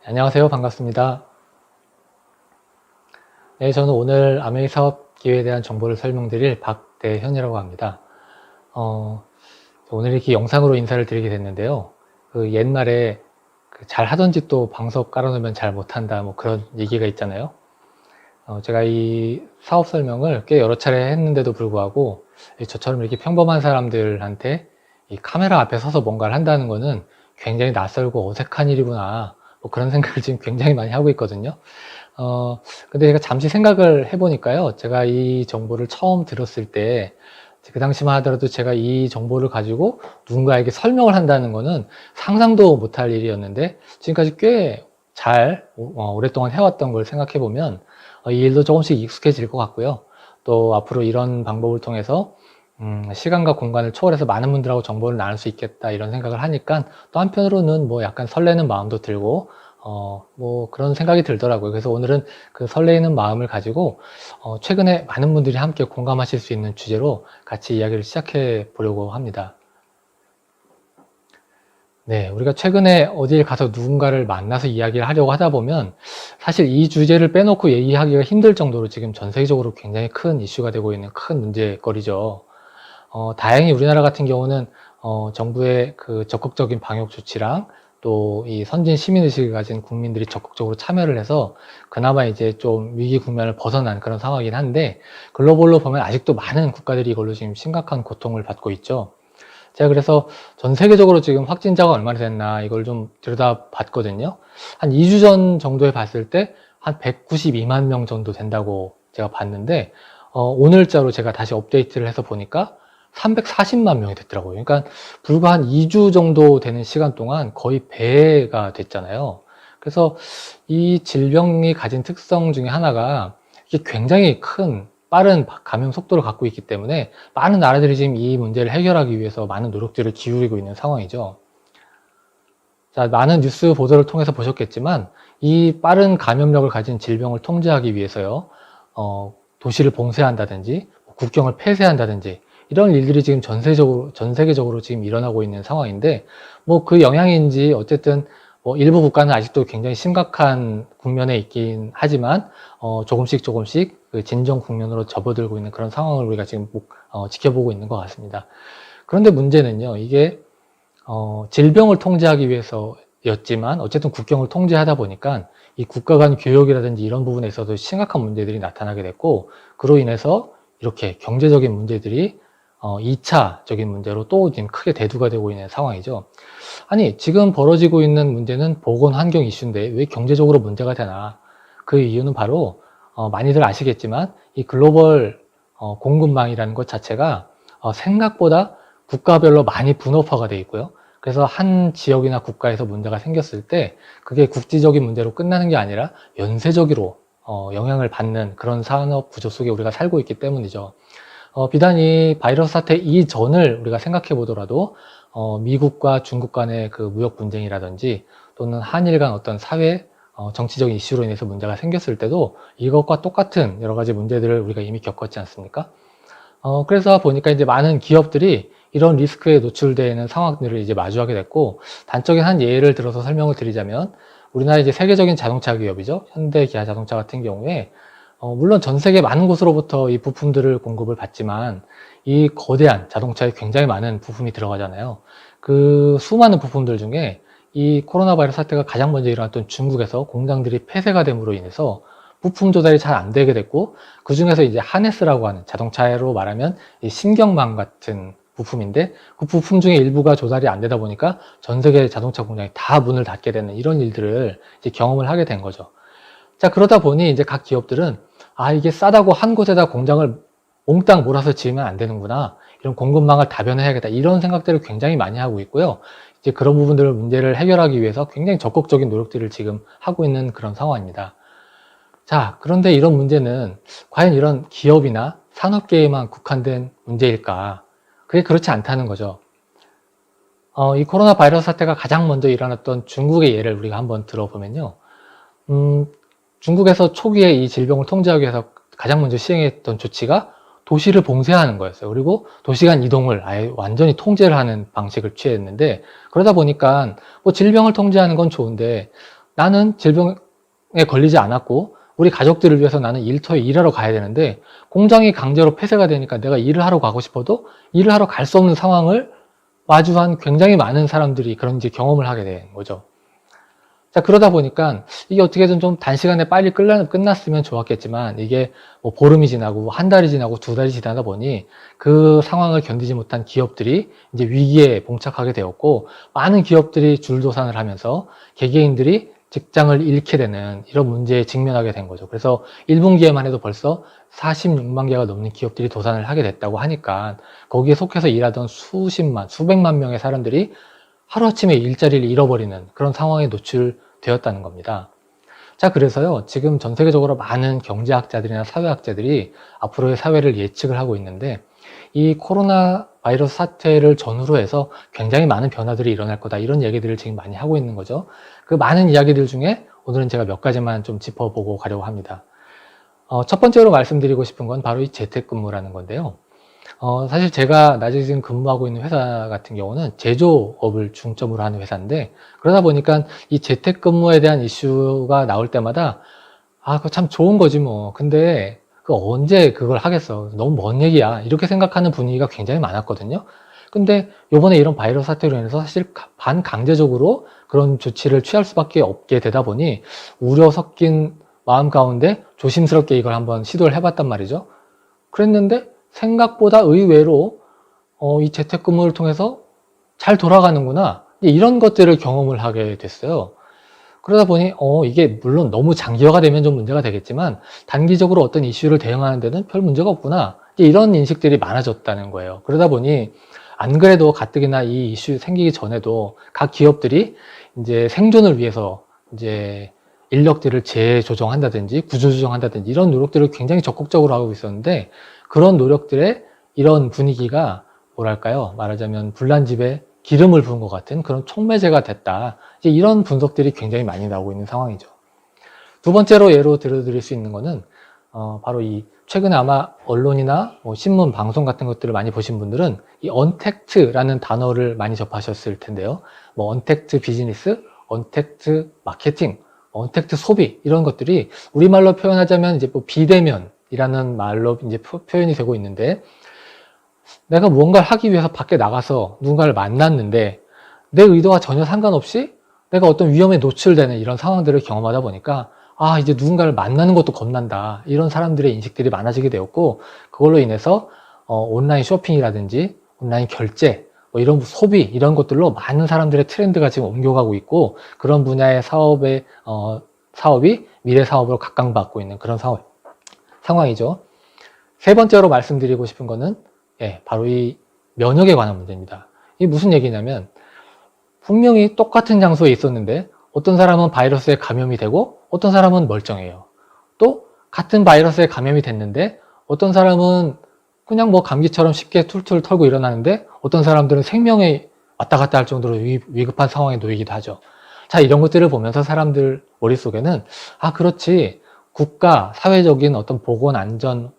안녕하세요. 반갑습니다. 네, 저는 오늘 아메이 사업 기회에 대한 정보를 설명드릴 박대현이라고 합니다. 오늘 이렇게 영상으로 인사를 드리게 됐는데요. 옛말에 잘 하던 집도 방석 깔아놓으면 잘 못한다, 뭐 그런 얘기가 있잖아요. 제가 이 사업 설명을 꽤 여러 차례 했는데도 불구하고 저처럼 이렇게 평범한 사람들한테 이 카메라 앞에 서서 뭔가를 한다는 거는 굉장히 낯설고 어색한 일이구나, 뭐 그런 생각을 지금 굉장히 많이 하고 있거든요. 근데 제가 잠시 생각을 해보니까요. 제가 이 정보를 처음 들었을 때, 그 당시만 하더라도 제가 이 정보를 가지고 누군가에게 설명을 한다는 거는 상상도 못할 일이었는데, 지금까지 꽤 잘, 오랫동안 해왔던 걸 생각해보면, 이 일도 조금씩 익숙해질 것 같고요. 또 앞으로 이런 방법을 통해서, 시간과 공간을 초월해서 많은 분들하고 정보를 나눌 수 있겠다, 이런 생각을 하니까, 또 한편으로는 뭐 약간 설레는 마음도 들고, 뭐 그런 생각이 들더라고요. 그래서 오늘은 그 설레이는 마음을 가지고 최근에 많은 분들이 함께 공감하실 수 있는 주제로 같이 이야기를 시작해 보려고 합니다. 네, 우리가 최근에 어딜 가서 누군가를 만나서 이야기를 하려고 하다 보면 사실 이 주제를 빼놓고 얘기하기가 힘들 정도로 지금 전 세계적으로 굉장히 큰 이슈가 되고 있는 큰 문제거리죠. 다행히 우리나라 같은 경우는 정부의 그 적극적인 방역 조치랑 또 이 선진 시민의식을 가진 국민들이 적극적으로 참여를 해서 그나마 이제 좀 위기 국면을 벗어난 그런 상황이긴 한데, 글로벌로 보면 아직도 많은 국가들이 이걸로 지금 심각한 고통을 받고 있죠. 제가 그래서 전 세계적으로 지금 확진자가 얼마나 됐나 이걸 좀 들여다 봤거든요. 한 2주 전 정도에 봤을 때 한 192만 명 정도 된다고 제가 봤는데, 오늘자로 제가 다시 업데이트를 해서 보니까 340만 명이 됐더라고요. 그러니까 불과 한 2주 정도 되는 시간 동안 거의 배가 됐잖아요. 그래서 이 질병이 가진 특성 중에 하나가 이게 굉장히 큰 빠른 감염 속도를 갖고 있기 때문에 많은 나라들이 지금 이 문제를 해결하기 위해서 많은 노력들을 기울이고 있는 상황이죠. 자, 많은 뉴스 보도를 통해서 보셨겠지만 이 빠른 감염력을 가진 질병을 통제하기 위해서요, 도시를 봉쇄한다든지 국경을 폐쇄한다든지 이런 일들이 지금 전 세계적으로 지금 일어나고 있는 상황인데, 뭐 그 영향인지 어쨌든 뭐 일부 국가는 아직도 굉장히 심각한 국면에 있긴 하지만 조금씩 그 진정 국면으로 접어들고 있는 그런 상황을 우리가 지금 지켜보고 있는 것 같습니다. 그런데 문제는요, 이게 질병을 통제하기 위해서였지만 어쨌든 국경을 통제하다 보니까 이 국가 간 교역이라든지 이런 부분에 있어서 심각한 문제들이 나타나게 됐고, 그로 인해서 이렇게 경제적인 문제들이 2차적인 문제로 또 지금 크게 대두가 되고 있는 상황이죠. 아니, 지금 벌어지고 있는 문제는 보건 환경 이슈인데 왜 경제적으로 문제가 되나? 그 이유는 바로 많이들 아시겠지만 이 글로벌 공급망이라는 것 자체가 생각보다 국가별로 많이 분업화가 되어 있고요. 그래서 한 지역이나 국가에서 문제가 생겼을 때 그게 국지적인 문제로 끝나는 게 아니라 연쇄적으로 영향을 받는 그런 산업 구조 속에 우리가 살고 있기 때문이죠. 비단 이 바이러스 사태 이전을 우리가 생각해 보더라도 미국과 중국 간의 그 무역 분쟁이라든지 또는 한일 간 어떤 사회 정치적인 이슈로 인해서 문제가 생겼을 때도 이것과 똑같은 여러 가지 문제들을 우리가 이미 겪었지 않습니까? 그래서 보니까 이제 많은 기업들이 이런 리스크에 노출되는 상황들을 이제 마주하게 됐고, 단적인 한 예를 들어서 설명을 드리자면, 우리나라 이제 세계적인 자동차 기업이죠. 현대, 기아 자동차 같은 경우에, 물론 전 세계 많은 곳으로부터 이 부품들을 공급을 받지만, 이 거대한 자동차에 굉장히 많은 부품이 들어가잖아요. 그 수많은 부품들 중에 이 코로나 바이러스 사태가 가장 먼저 일어났던 중국에서 공장들이 폐쇄가 됨으로 인해서 부품 조달이 잘 안 되게 됐고, 그 중에서 이제 하네스라고 하는 자동차로 말하면 이 신경망 같은 부품인데, 그 부품 중에 일부가 조달이 안 되다 보니까 전 세계 자동차 공장이 다 문을 닫게 되는 이런 일들을 이제 경험을 하게 된 거죠. 자, 그러다 보니 이제 각 기업들은 이게 싸다고 한 곳에다 공장을 몽땅 몰아서 지으면 안 되는구나, 이런 공급망을 다변해야겠다, 이런 생각들을 굉장히 많이 하고 있고요. 이제 그런 부분들을 문제를 해결하기 위해서 굉장히 적극적인 노력들을 지금 하고 있는 그런 상황입니다. 자, 그런데 이런 문제는 과연 이런 기업이나 산업계에만 국한된 문제일까? 그게 그렇지 않다는 거죠. 이 코로나 바이러스 사태가 가장 먼저 일어났던 중국의 예를 우리가 한번 들어보면요. 중국에서 초기에 이 질병을 통제하기 위해서 가장 먼저 시행했던 조치가 도시를 봉쇄하는 거였어요. 그리고 도시 간 이동을 아예 완전히 통제를 하는 방식을 취했는데, 그러다 보니까 뭐 질병을 통제하는 건 좋은데 나는 질병에 걸리지 않았고 우리 가족들을 위해서 나는 일터에 일하러 가야 되는데 공장이 강제로 폐쇄가 되니까 내가 일을 하러 가고 싶어도 일을 하러 갈 수 없는 상황을 마주한 굉장히 많은 사람들이 그런 이제 경험을 하게 된 거죠. 자, 그러다 보니까 이게 어떻게든 좀 단시간에 빨리 끝났으면 좋았겠지만 이게 뭐 보름이 지나고 한 달이 지나고 두 달이 지나다 보니 그 상황을 견디지 못한 기업들이 이제 위기에 봉착하게 되었고 많은 기업들이 줄도산을 하면서 개개인들이 직장을 잃게 되는 이런 문제에 직면하게 된 거죠. 그래서 1분기에만 해도 벌써 46만 개가 넘는 기업들이 도산을 하게 됐다고 하니까 거기에 속해서 일하던 수십만, 수백만 명의 사람들이 하루아침에 일자리를 잃어버리는 그런 상황에 노출되었다는 겁니다. 자, 그래서요, 지금 전 세계적으로 많은 경제학자들이나 사회학자들이 앞으로의 사회를 예측을 하고 있는데 이 코로나 바이러스 사태를 전후로 해서 굉장히 많은 변화들이 일어날 거다, 이런 얘기들을 지금 많이 하고 있는 거죠. 그 많은 이야기들 중에 오늘은 제가 몇 가지만 좀 짚어보고 가려고 합니다. 첫 번째로 말씀드리고 싶은 건 바로 이 재택근무라는 건데요. 사실 제가 낮에 지금 근무하고 있는 회사 같은 경우는 제조업을 중점으로 하는 회사인데, 그러다 보니까 이 재택근무에 대한 이슈가 나올 때마다 그거 참 좋은 거지 뭐. 근데 언제 그걸 하겠어. 너무 먼 얘기야. 이렇게 생각하는 분위기가 굉장히 많았거든요. 근데 요번에 이런 바이러스 사태로 인해서 사실 반강제적으로 그런 조치를 취할 수밖에 없게 되다 보니 우려 섞인 마음 가운데 조심스럽게 이걸 한번 시도를 해봤단 말이죠. 그랬는데 생각보다 의외로 이 재택근무를 통해서 잘 돌아가는구나, 이런 것들을 경험을 하게 됐어요. 그러다 보니 이게 물론 너무 장기화가 되면 좀 문제가 되겠지만 단기적으로 어떤 이슈를 대응하는 데는 별 문제가 없구나, 이런 인식들이 많아졌다는 거예요. 그러다 보니 안 그래도 가뜩이나 이 이슈 생기기 전에도 각 기업들이 이제 생존을 위해서 이제 인력들을 재조정한다든지 구조조정한다든지 이런 노력들을 굉장히 적극적으로 하고 있었는데, 그런 노력들의 이런 분위기가 뭐랄까요, 말하자면 불난집에 기름을 부은 것 같은 그런 촉매제가 됐다, 이제 이런 분석들이 굉장히 많이 나오고 있는 상황이죠. 두 번째로 예로 들어드릴 수 있는 거는 바로 이 최근에 아마 언론이나 뭐 신문, 방송 같은 것들을 많이 보신 분들은 이 언택트라는 단어를 많이 접하셨을 텐데요. 뭐 언택트 비즈니스, 언택트 마케팅, 언택트 소비, 이런 것들이 우리말로 표현하자면 이제 뭐 비대면이라는 말로 이제 표현이 되고 있는데, 내가 무언가를 하기 위해서 밖에 나가서 누군가를 만났는데 내 의도와 전혀 상관없이 내가 어떤 위험에 노출되는 이런 상황들을 경험하다 보니까 이제 누군가를 만나는 것도 겁난다, 이런 사람들의 인식들이 많아지게 되었고, 그걸로 인해서 온라인 쇼핑이라든지 온라인 결제, 뭐 이런 소비, 이런 것들로 많은 사람들의 트렌드가 지금 옮겨가고 있고, 그런 분야의 사업이 미래 사업으로 각광받고 있는 그런 상황이죠. 세 번째로 말씀드리고 싶은 거는 바로 이 면역에 관한 문제입니다. 이게 무슨 얘기냐면, 분명히 똑같은 장소에 있었는데 어떤 사람은 바이러스에 감염이 되고 어떤 사람은 멀쩡해요. 또 같은 바이러스에 감염이 됐는데 어떤 사람은 그냥 뭐 감기처럼 쉽게 툴툴 털고 일어나는데 어떤 사람들은 생명에 왔다 갔다 할 정도로 위급한 상황에 놓이기도 하죠. 자, 이런 것들을 보면서 사람들 머릿속에는 그렇지, 국가, 사회적인 어떤 보건안전망에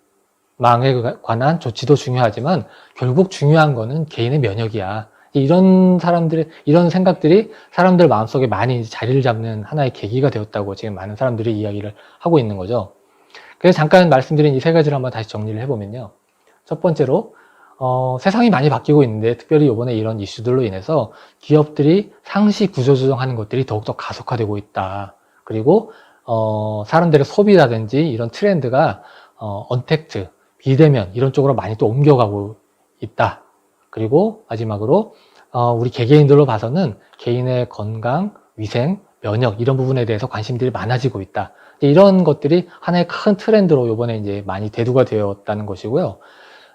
관한 조치도 중요하지만 결국 중요한 거는 개인의 면역이야, 이런 생각들이 사람들 마음속에 많이 자리를 잡는 하나의 계기가 되었다고 지금 많은 사람들이 이야기를 하고 있는 거죠. 그래서 잠깐 말씀드린 이 세 가지를 한번 다시 정리를 해보면요. 첫 번째로 세상이 많이 바뀌고 있는데, 특별히 이번에 이런 이슈들로 인해서 기업들이 상시 구조조정하는 것들이 더욱더 가속화되고 있다. 그리고 사람들의 소비라든지 이런 트렌드가 언택트, 비대면 이런 쪽으로 많이 또 옮겨가고 있다. 그리고 마지막으로 우리 개개인들로 봐서는 개인의 건강, 위생, 면역, 이런 부분에 대해서 관심들이 많아지고 있다. 이런 것들이 하나의 큰 트렌드로 이번에 이제 많이 대두가 되었다는 것이고요.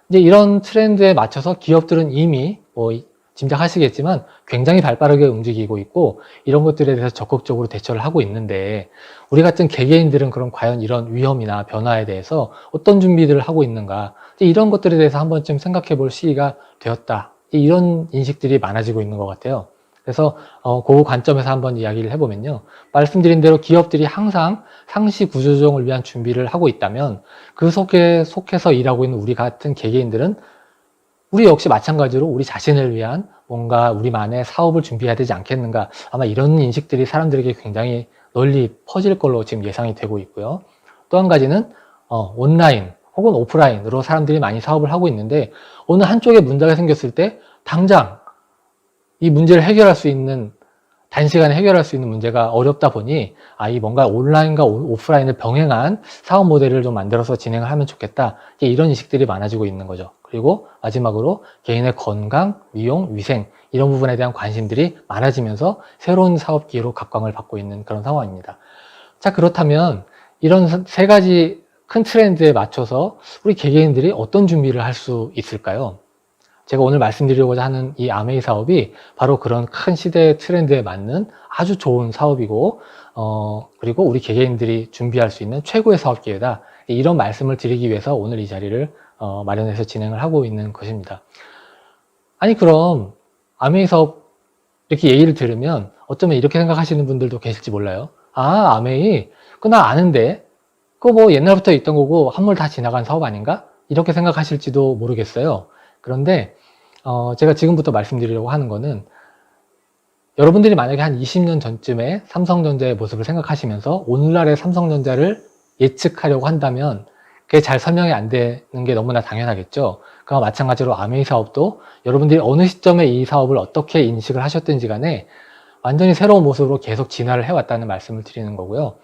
이제 이런 트렌드에 맞춰서 기업들은 이미 뭐 짐작하시겠지만 굉장히 발빠르게 움직이고 있고, 이런 것들에 대해서 적극적으로 대처를 하고 있는데, 우리 같은 개개인들은 그럼 과연 이런 위험이나 변화에 대해서 어떤 준비들을 하고 있는가, 이런 것들에 대해서 한 번쯤 생각해 볼 시기가 되었다, 이런 인식들이 많아지고 있는 것 같아요. 그래서 그 관점에서 한번 이야기를 해보면요, 말씀드린 대로 기업들이 항상 상시 구조조정을 위한 준비를 하고 있다면 그 속에 속해서 일하고 있는 우리 같은 개개인들은 우리 역시 마찬가지로 우리 자신을 위한 뭔가 우리만의 사업을 준비해야 되지 않겠는가. 아마 이런 인식들이 사람들에게 굉장히 널리 퍼질 걸로 지금 예상이 되고 있고요. 또 한 가지는 온라인 혹은 오프라인으로 사람들이 많이 사업을 하고 있는데 어느 한쪽에 문제가 생겼을 때 당장 이 문제를 해결할 수 있는 단시간에 해결할 수 있는 문제가 어렵다 보니 이 뭔가 온라인과 오프라인을 병행한 사업 모델을 좀 만들어서 진행을 하면 좋겠다. 이런 인식들이 많아지고 있는 거죠. 그리고 마지막으로 개인의 건강, 미용, 위생 이런 부분에 대한 관심들이 많아지면서 새로운 사업 기회로 각광을 받고 있는 그런 상황입니다. 자, 그렇다면 이런 세 가지 큰 트렌드에 맞춰서 우리 개개인들이 어떤 준비를 할 수 있을까요? 제가 오늘 말씀드리려고자 하는 이 아메이 사업이 바로 그런 큰 시대의 트렌드에 맞는 아주 좋은 사업이고 그리고 우리 개개인들이 준비할 수 있는 최고의 사업 기회다. 이런 말씀을 드리기 위해서 오늘 이 자리를 마련해서 진행을 하고 있는 것입니다. 아니 그럼 아메이 사업 이렇게 얘기를 들으면 어쩌면 이렇게 생각하시는 분들도 계실지 몰라요. 아메이 그거 나 아는데 그거 뭐 옛날부터 있던 거고 한물 다 지나간 사업 아닌가? 이렇게 생각하실지도 모르겠어요. 그런데 제가 지금부터 말씀드리려고 하는 거는 여러분들이 만약에 한 20년 전쯤에 삼성전자의 모습을 생각하시면서 오늘날의 삼성전자를 예측하려고 한다면 그게 잘 설명이 안 되는 게 너무나 당연하겠죠. 그와 마찬가지로 아메이 사업도 여러분들이 어느 시점에 이 사업을 어떻게 인식을 하셨든지 간에 완전히 새로운 모습으로 계속 진화를 해왔다는 말씀을 드리는 거고요.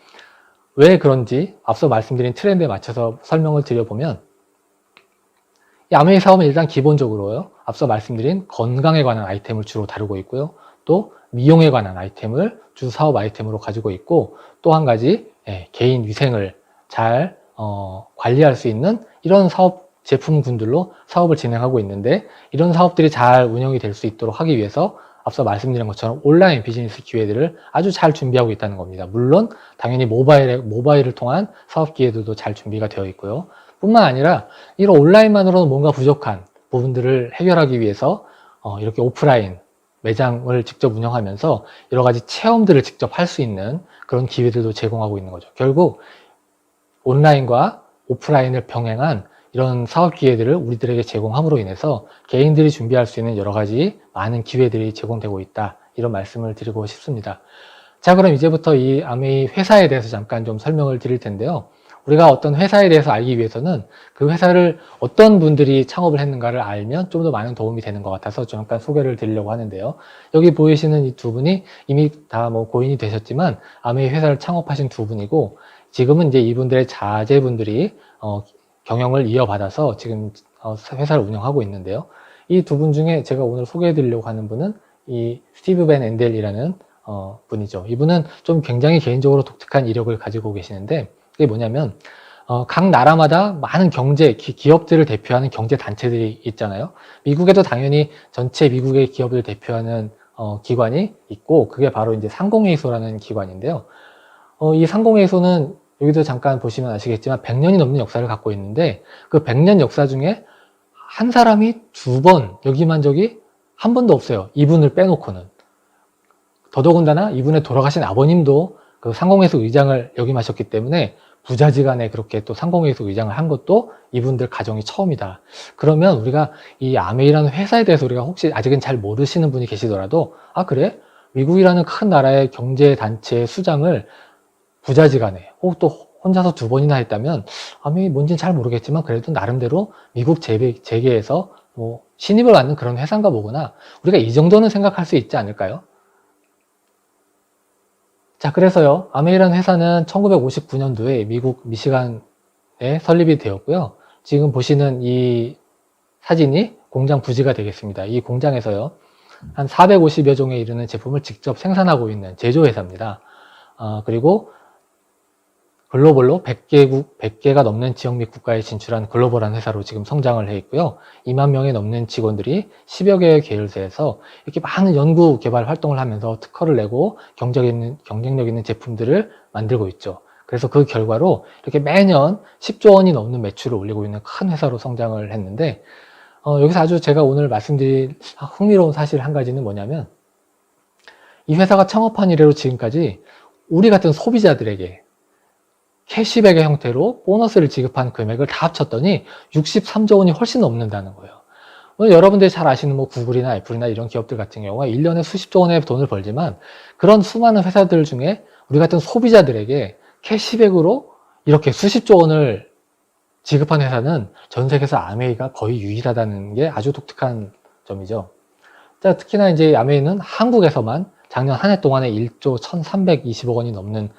왜 그런지 앞서 말씀드린 트렌드에 맞춰서 설명을 드려보면 이 아메이 사업은 일단 기본적으로요. 앞서 말씀드린 건강에 관한 아이템을 주로 다루고 있고요. 또 미용에 관한 아이템을 주 사업 아이템으로 가지고 있고 또 한 가지 개인 위생을 잘 관리할 수 있는 이런 사업 제품군들로 사업을 진행하고 있는데 이런 사업들이 잘 운영이 될 수 있도록 하기 위해서 앞서 말씀드린 것처럼 온라인 비즈니스 기회들을 아주 잘 준비하고 있다는 겁니다. 물론 당연히 모바일을 통한 사업 기회들도 잘 준비가 되어 있고요. 뿐만 아니라 이런 온라인만으로는 뭔가 부족한 부분들을 해결하기 위해서 이렇게 오프라인 매장을 직접 운영하면서 여러 가지 체험들을 직접 할 수 있는 그런 기회들도 제공하고 있는 거죠. 결국 온라인과 오프라인을 병행한 이런 사업 기회들을 우리들에게 제공함으로 인해서 개인들이 준비할 수 있는 여러 가지 많은 기회들이 제공되고 있다. 이런 말씀을 드리고 싶습니다. 자, 그럼 이제부터 이 아메이 회사에 대해서 잠깐 좀 설명을 드릴 텐데요. 우리가 어떤 회사에 대해서 알기 위해서는 그 회사를 어떤 분들이 창업을 했는가를 알면 좀 더 많은 도움이 되는 것 같아서 잠깐 소개를 드리려고 하는데요. 여기 보이시는 이 두 분이 이미 다 뭐 고인이 되셨지만 아메이 회사를 창업하신 두 분이고 지금은 이제 이분들의 자제분들이 경영을 이어받아서 지금 회사를 운영하고 있는데요. 이 두 분 중에 제가 오늘 소개해 드리려고 하는 분은 이 스티브 벤 엔델이라는 분이죠. 이분은 좀 굉장히 개인적으로 독특한 이력을 가지고 계시는데 그게 뭐냐면 각 나라마다 많은 기업들을 대표하는 경제 단체들이 있잖아요. 미국에도 당연히 전체 미국의 기업을 대표하는 기관이 있고 그게 바로 이제 상공회의소라는 기관인데요. 이 상공회의소는 여기도 잠깐 보시면 아시겠지만 100년이 넘는 역사를 갖고 있는데 그 100년 역사 중에 한 사람이 두 번 역임한 적이 한 번도 없어요. 이분을 빼놓고는. 더더군다나 이분의 돌아가신 아버님도 그 상공회의소 의장을 역임하셨기 때문에 부자지간에 그렇게 또 상공회의소 의장을 한 것도 이분들 가정이 처음이다. 그러면 우리가 이 아메이라는 회사에 대해서 우리가 혹시 아직은 잘 모르시는 분이 계시더라도 그래? 미국이라는 큰 나라의 경제단체의 수장을 부자지간에 혹 또 혼자서 두 번이나 했다면 아메이 뭔지는 잘 모르겠지만 그래도 나름대로 미국 재계에서 뭐 신입을 받는 그런 회사인가 보구나. 우리가 이 정도는 생각할 수 있지 않을까요? 자, 그래서요, 아메이라는 회사는 1959년도에 미국 미시간에 설립이 되었고요. 지금 보시는 이 사진이 공장 부지가 되겠습니다. 이 공장에서요, 한 450여 종에 이르는 제품을 직접 생산하고 있는 제조회사입니다. 그리고 글로벌로 100개가 넘는 지역 및 국가에 진출한 글로벌한 회사로 지금 성장을 해 있고요. 2만 명이 넘는 직원들이 10여 개의 계열사에서 이렇게 많은 연구 개발 활동을 하면서 특허를 내고 경쟁력 있는 제품들을 만들고 있죠. 그래서 그 결과로 이렇게 매년 10조 원이 넘는 매출을 올리고 있는 큰 회사로 성장을 했는데 여기서 아주 제가 오늘 말씀드릴 흥미로운 사실 한 가지는 뭐냐면 이 회사가 창업한 이래로 지금까지 우리 같은 소비자들에게 캐시백의 형태로 보너스를 지급한 금액을 다 합쳤더니 63조 원이 훨씬 넘는다는 거예요. 오늘 여러분들이 잘 아시는 뭐 구글이나 애플이나 이런 기업들 같은 경우가 1년에 수십조 원의 돈을 벌지만 그런 수많은 회사들 중에 우리 같은 소비자들에게 캐시백으로 이렇게 수십조 원을 지급한 회사는 전 세계에서 아메이가 거의 유일하다는 게 아주 독특한 점이죠. 자, 특히나 이제 아메이는 한국에서만 작년 한 해 동안에 1조 1320억 원이 넘는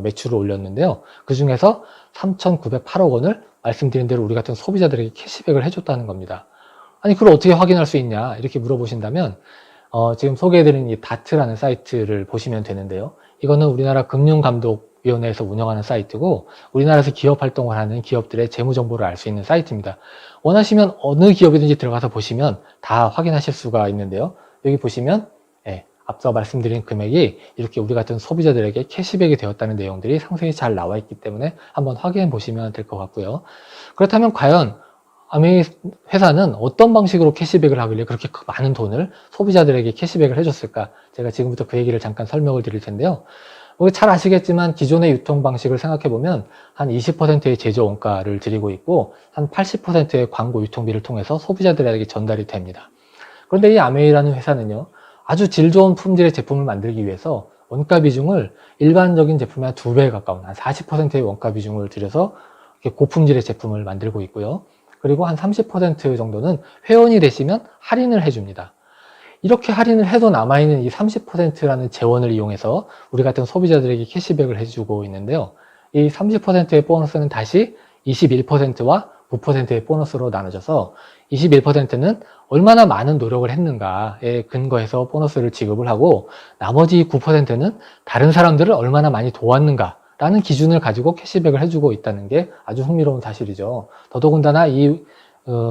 매출을 올렸는데요. 그 중에서 3908억 원을 말씀드린 대로 우리 같은 소비자들에게 캐시백을 해줬다는 겁니다. 아니, 그걸 어떻게 확인할 수 있냐? 이렇게 물어보신다면, 지금 소개해드린 이 다트라는 사이트를 보시면 되는데요. 이거는 우리나라 금융감독위원회에서 운영하는 사이트고, 우리나라에서 기업 활동을 하는 기업들의 재무정보를 알 수 있는 사이트입니다. 원하시면 어느 기업이든지 들어가서 보시면 다 확인하실 수가 있는데요. 여기 보시면, 앞서 말씀드린 금액이 이렇게 우리 같은 소비자들에게 캐시백이 되었다는 내용들이 상세히 잘 나와 있기 때문에 한번 확인해 보시면 될 것 같고요. 그렇다면 과연 아메이 회사는 어떤 방식으로 캐시백을 하길래 그렇게 많은 돈을 소비자들에게 캐시백을 해줬을까? 제가 지금부터 그 얘기를 잠깐 설명을 드릴 텐데요. 잘 아시겠지만 기존의 유통 방식을 생각해 보면 한 20%의 제조 원가를 드리고 있고 한 80%의 광고 유통비를 통해서 소비자들에게 전달이 됩니다. 그런데 이 아메이라는 회사는요, 아주 질 좋은 품질의 제품을 만들기 위해서 원가 비중을 일반적인 제품의 한 2배에 가까운 한 40%의 원가 비중을 들여서 고품질의 제품을 만들고 있고요. 그리고 한 30% 정도는 회원이 되시면 할인을 해줍니다. 이렇게 할인을 해도 남아있는 이 30%라는 재원을 이용해서 우리 같은 소비자들에게 캐시백을 해주고 있는데요. 이 30%의 보너스는 다시 21%와 9%의 보너스로 나눠져서 21%는 얼마나 많은 노력을 했는가에 근거해서 보너스를 지급을 하고 나머지 9%는 다른 사람들을 얼마나 많이 도왔는가 라는 기준을 가지고 캐시백을 해주고 있다는 게 아주 흥미로운 사실이죠. 더더군다나 이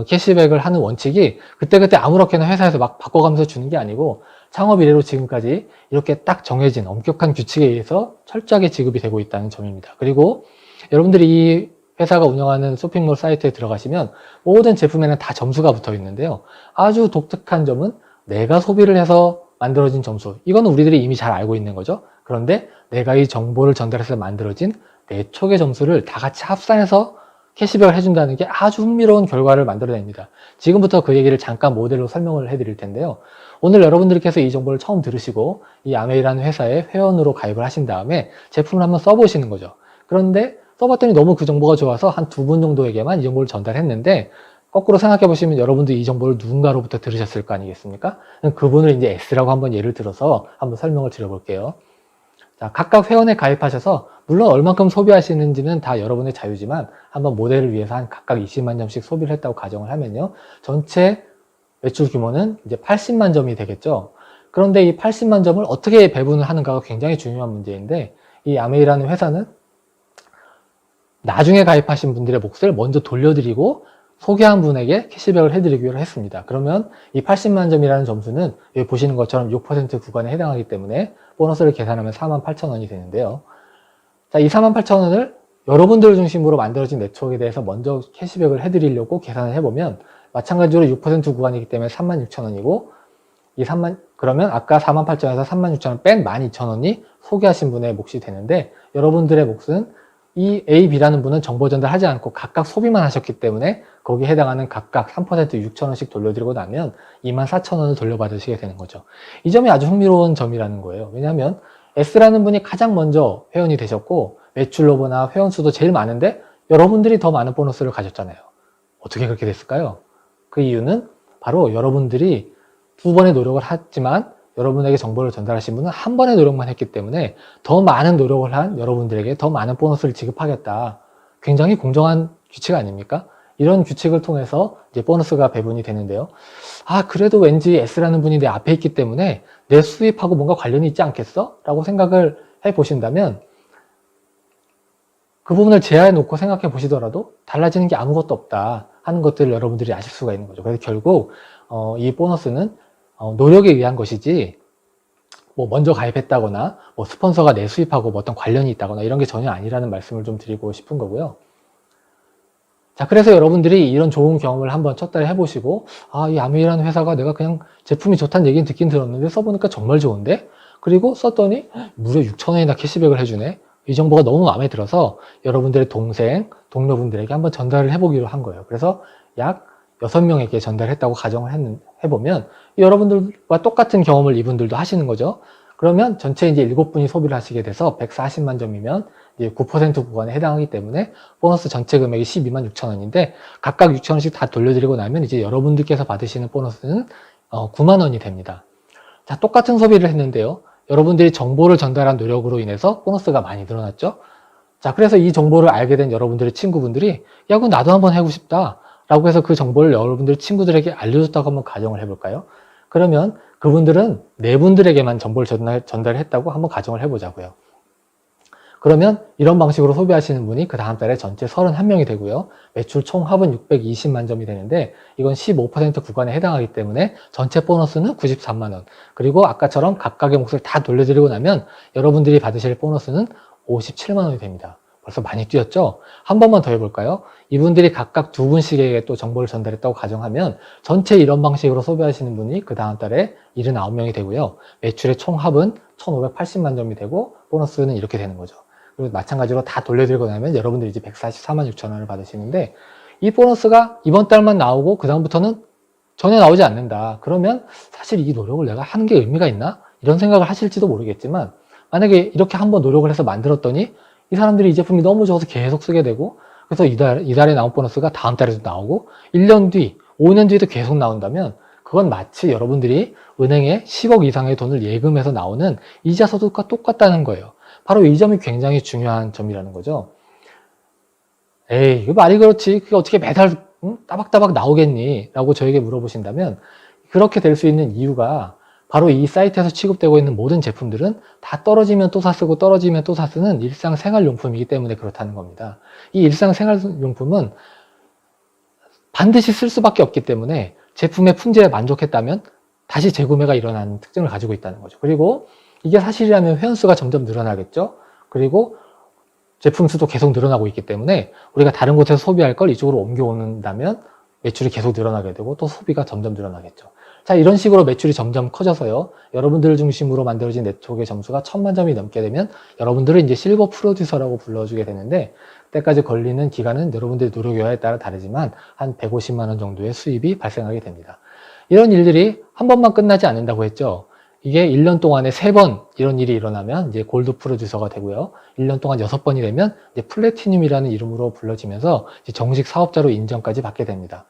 캐시백을 하는 원칙이 그때그때 아무렇게나 회사에서 막 바꿔가면서 주는 게 아니고 창업 이래로 지금까지 이렇게 딱 정해진 엄격한 규칙에 의해서 철저하게 지급이 되고 있다는 점입니다. 그리고 여러분들이 이 회사가 운영하는 쇼핑몰 사이트에 들어가시면 모든 제품에는 다 점수가 붙어 있는데요. 아주 독특한 점은 내가 소비를 해서 만들어진 점수. 이거는 우리들이 이미 잘 알고 있는 거죠. 그런데 내가 이 정보를 전달해서 만들어진 내 촉의 점수를 다 같이 합산해서 캐시백을 해준다는 게 아주 흥미로운 결과를 만들어냅니다. 지금부터 그 얘기를 잠깐 모델로 설명을 해드릴 텐데요. 오늘 여러분들께서 이 정보를 처음 들으시고 이 아메이라는 회사에 회원으로 가입을 하신 다음에 제품을 한번 써보시는 거죠. 그런데 써봤더니 너무 그 정보가 좋아서 한 2분 정도에게만 이 정보를 전달했는데 거꾸로 생각해 보시면 여러분도 이 정보를 누군가로부터 들으셨을 거 아니겠습니까? 그분을 이제 S라고 한번 예를 들어서 한번 설명을 드려볼게요. 자, 각각 회원에 가입하셔서 물론 얼만큼 소비하시는지는 다 여러분의 자유지만 한번 모델을 위해서 한 각각 20만 점씩 소비를 했다고 가정을 하면요. 전체 매출 규모는 이제 80만 점이 되겠죠. 그런데 이 80만 점을 어떻게 배분을 하는가가 굉장히 중요한 문제인데 이 아메이라는 회사는 나중에 가입하신 분들의 몫을 먼저 돌려드리고 소개한 분에게 캐시백을 해드리기로 했습니다. 그러면 이 80만 점이라는 점수는 여기 보시는 것처럼 6% 구간에 해당하기 때문에 보너스를 계산하면 48,000원이 되는데요. 자, 이 48,000원을 여러분들 중심으로 만들어진 네트워크에 대해서 먼저 캐시백을 해드리려고 계산을 해보면 마찬가지로 6% 구간이기 때문에 36,000원이고 그러면 아까 48,000원에서 36,000원 뺀 12,000원이 소개하신 분의 몫이 되는데 여러분들의 몫은 이 A, B라는 분은 정보 전달하지 않고 각각 소비만 하셨기 때문에 거기에 해당하는 각각 3% 6,000원씩 돌려드리고 나면 24,000원을 돌려받으시게 되는 거죠. 이 점이 아주 흥미로운 점이라는 거예요. 왜냐하면 S라는 분이 가장 먼저 회원이 되셨고 매출로보나 회원수도 제일 많은데 여러분들이 더 많은 보너스를 가졌잖아요. 어떻게 그렇게 됐을까요? 그 이유는 바로 여러분들이 2번의 노력을 했지만 여러분에게 정보를 전달하신 분은 한 번의 노력만 했기 때문에 더 많은 노력을 한 여러분들에게 더 많은 보너스를 지급하겠다. 굉장히 공정한 규칙 아닙니까? 이런 규칙을 통해서 이제 보너스가 배분이 되는데요. 그래도 왠지 S라는 분이 내 앞에 있기 때문에 내 수입하고 뭔가 관련이 있지 않겠어? 라고 생각을 해 보신다면 그 부분을 제하해 놓고 생각해 보시더라도 달라지는 게 아무것도 없다 하는 것들을 여러분들이 아실 수가 있는 거죠. 그래서 결국 이 보너스는 노력에 의한 것이지 뭐 먼저 가입했다거나 뭐 스폰서가 내 수입하고 뭐 어떤 관련이 있다거나 이런 게 전혀 아니라는 말씀을 좀 드리고 싶은 거고요. 자, 그래서 여러분들이 이런 좋은 경험을 한번 첫 달에 해보시고 이 아메이라는 회사가 내가 그냥 제품이 좋다는 얘기는 듣긴 들었는데 써보니까 정말 좋은데? 그리고 썼더니 무려 6,000원이나 캐시백을 해주네? 이 정보가 너무 마음에 들어서 여러분들의 동생, 동료분들에게 한번 전달을 해보기로 한 거예요. 그래서 약 6명에게 전달했다고 가정을 해보면 여러분들과 똑같은 경험을 이분들도 하시는 거죠. 그러면 전체 이제 7분이 소비를 하시게 돼서 140만 점이면 이제 9% 구간에 해당하기 때문에 보너스 전체 금액이 12만 6천 원인데 각각 6천 원씩 다 돌려드리고 나면 이제 여러분들께서 받으시는 보너스는 9만 원이 됩니다. 자, 똑같은 소비를 했는데요. 여러분들이 정보를 전달한 노력으로 인해서 보너스가 많이 늘어났죠. 자, 그래서 이 정보를 알게 된 여러분들의 친구분들이 야, 그럼 나도 한번 해보고 싶다 라고 해서 그 정보를 여러분들 친구들에게 알려줬다고 한번 가정을 해볼까요? 그러면 그분들은 네 분들에게만 정보를 전달했다고 한번 가정을 해보자고요. 그러면 이런 방식으로 소비하시는 분이 그 다음 달에 전체 31명이 되고요. 매출 총 합은 620만 점이 되는데 이건 15% 구간에 해당하기 때문에 전체 보너스는 93만 원. 그리고 아까처럼 각각의 몫을 다 돌려드리고 나면 여러분들이 받으실 보너스는 57만 원이 됩니다. 벌써 많이 뛰었죠? 한 번만 더 해볼까요? 이분들이 각각 두 분씩에게 또 정보를 전달했다고 가정하면 전체 이런 방식으로 소비하시는 분이 그 다음 달에 79명이 되고요. 매출의 총 합은 1580만 점이 되고 보너스는 이렇게 되는 거죠. 그리고 마찬가지로 다 돌려드리고 나면 여러분들이 이제 144만 6천 원을 받으시는데 이 보너스가 이번 달만 나오고 그 다음부터는 전혀 나오지 않는다. 그러면 사실 이 노력을 내가 하는 게 의미가 있나? 이런 생각을 하실지도 모르겠지만 만약에 이렇게 한번 노력을 해서 만들었더니 이 사람들이 이 제품이 너무 좋아서 계속 쓰게 되고 그래서 이달에 나온 보너스가 다음 달에도 나오고 1년 뒤, 5년 뒤에도 계속 나온다면 그건 마치 여러분들이 은행에 10억 이상의 돈을 예금해서 나오는 이자 소득과 똑같다는 거예요. 바로 이 점이 굉장히 중요한 점이라는 거죠. 에이, 이거 말이 그렇지. 그게 어떻게 매달 따박따박 나오겠니? 라고 저에게 물어보신다면 그렇게 될 수 있는 이유가 바로 이 사이트에서 취급되고 있는 모든 제품들은 다 떨어지면 또 사쓰고 떨어지면 또 사쓰는 일상생활용품이기 때문에 그렇다는 겁니다. 이 일상생활용품은 반드시 쓸 수밖에 없기 때문에 제품의 품질에 만족했다면 다시 재구매가 일어나는 특징을 가지고 있다는 거죠. 그리고 이게 사실이라면 회원수가 점점 늘어나겠죠. 그리고 제품 수도 계속 늘어나고 있기 때문에 우리가 다른 곳에서 소비할 걸 이쪽으로 옮겨온다면 매출이 계속 늘어나게 되고 또 소비가 점점 늘어나겠죠. 자, 이런 식으로 매출이 점점 커져서요. 여러분들을 중심으로 만들어진 네트워크의 점수가 1000만 점이 넘게 되면 여러분들을 이제 실버 프로듀서라고 불러주게 되는데 그때까지 걸리는 기간은 여러분들의 노력 여하에 따라 다르지만 한 150만 원 정도의 수입이 발생하게 됩니다. 이런 일들이 한 번만 끝나지 않는다고 했죠. 이게 1년 동안에 3번 이런 일이 일어나면 이제 골드 프로듀서가 되고요. 1년 동안 6번이 되면 이제 플래티늄이라는 이름으로 불러지면서 이제 정식 사업자로 인정까지 받게 됩니다.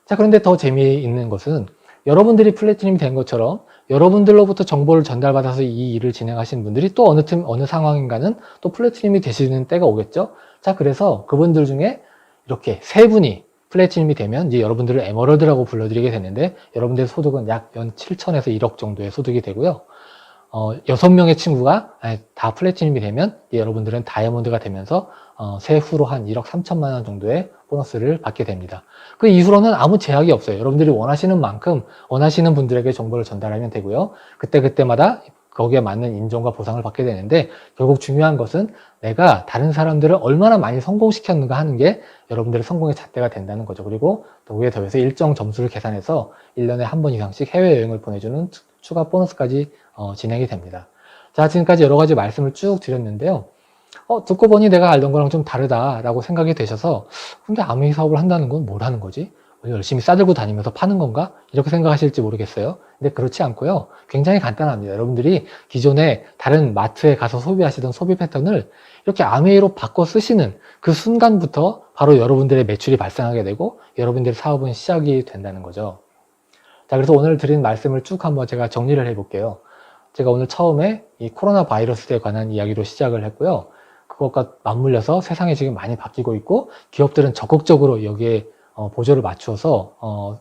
자, 그런데 더 재미있는 것은 여러분들이 플래티늄이 된 것처럼 여러분들로부터 정보를 전달받아서 이 일을 진행하시는 분들이 또 어느 상황인가는 또 플래티늄이 되시는 때가 오겠죠. 자, 그래서 그분들 중에 이렇게 3분이 플래티늄이 되면 이제 여러분들을 에머럴드라고 불러드리게 되는데 여러분들의 소득은 약 연 7천에서 1억 정도의 소득이 되고요. 6명의 친구가 다 플래티늄이 되면 여러분들은 다이아몬드가 되면서 세후로 한 1억 3천만 원 정도의 보너스를 받게 됩니다. 그 이후로는 아무 제약이 없어요. 여러분들이 원하시는 만큼 원하시는 분들에게 정보를 전달하면 되고요. 그때마다 거기에 맞는 인정과 보상을 받게 되는데 결국 중요한 것은 내가 다른 사람들을 얼마나 많이 성공시켰는가 하는 게 여러분들의 성공의 잣대가 된다는 거죠. 그리고 거기에 더해서 일정 점수를 계산해서 1년에 한 번 이상씩 해외여행을 보내주는 추가 보너스까지 진행이 됩니다. 자, 지금까지 여러 가지 말씀을 쭉 드렸는데요. 듣고 보니 내가 알던 거랑 좀 다르다라고 생각이 되셔서 근데 아메이 사업을 한다는 건 뭘 하는 거지? 열심히 싸들고 다니면서 파는 건가? 이렇게 생각하실지 모르겠어요. 근데 그렇지 않고요. 굉장히 간단합니다. 여러분들이 기존에 다른 마트에 가서 소비하시던 소비 패턴을 이렇게 아메이로 바꿔 쓰시는 그 순간부터 바로 여러분들의 매출이 발생하게 되고 여러분들의 사업은 시작이 된다는 거죠. 자, 그래서 오늘 드린 말씀을 쭉 한번 제가 정리를 해볼게요. 제가 오늘 처음에 이 코로나 바이러스에 관한 이야기로 시작을 했고요. 그것과 맞물려서 세상이 지금 많이 바뀌고 있고 기업들은 적극적으로 여기에 보조를 맞추어서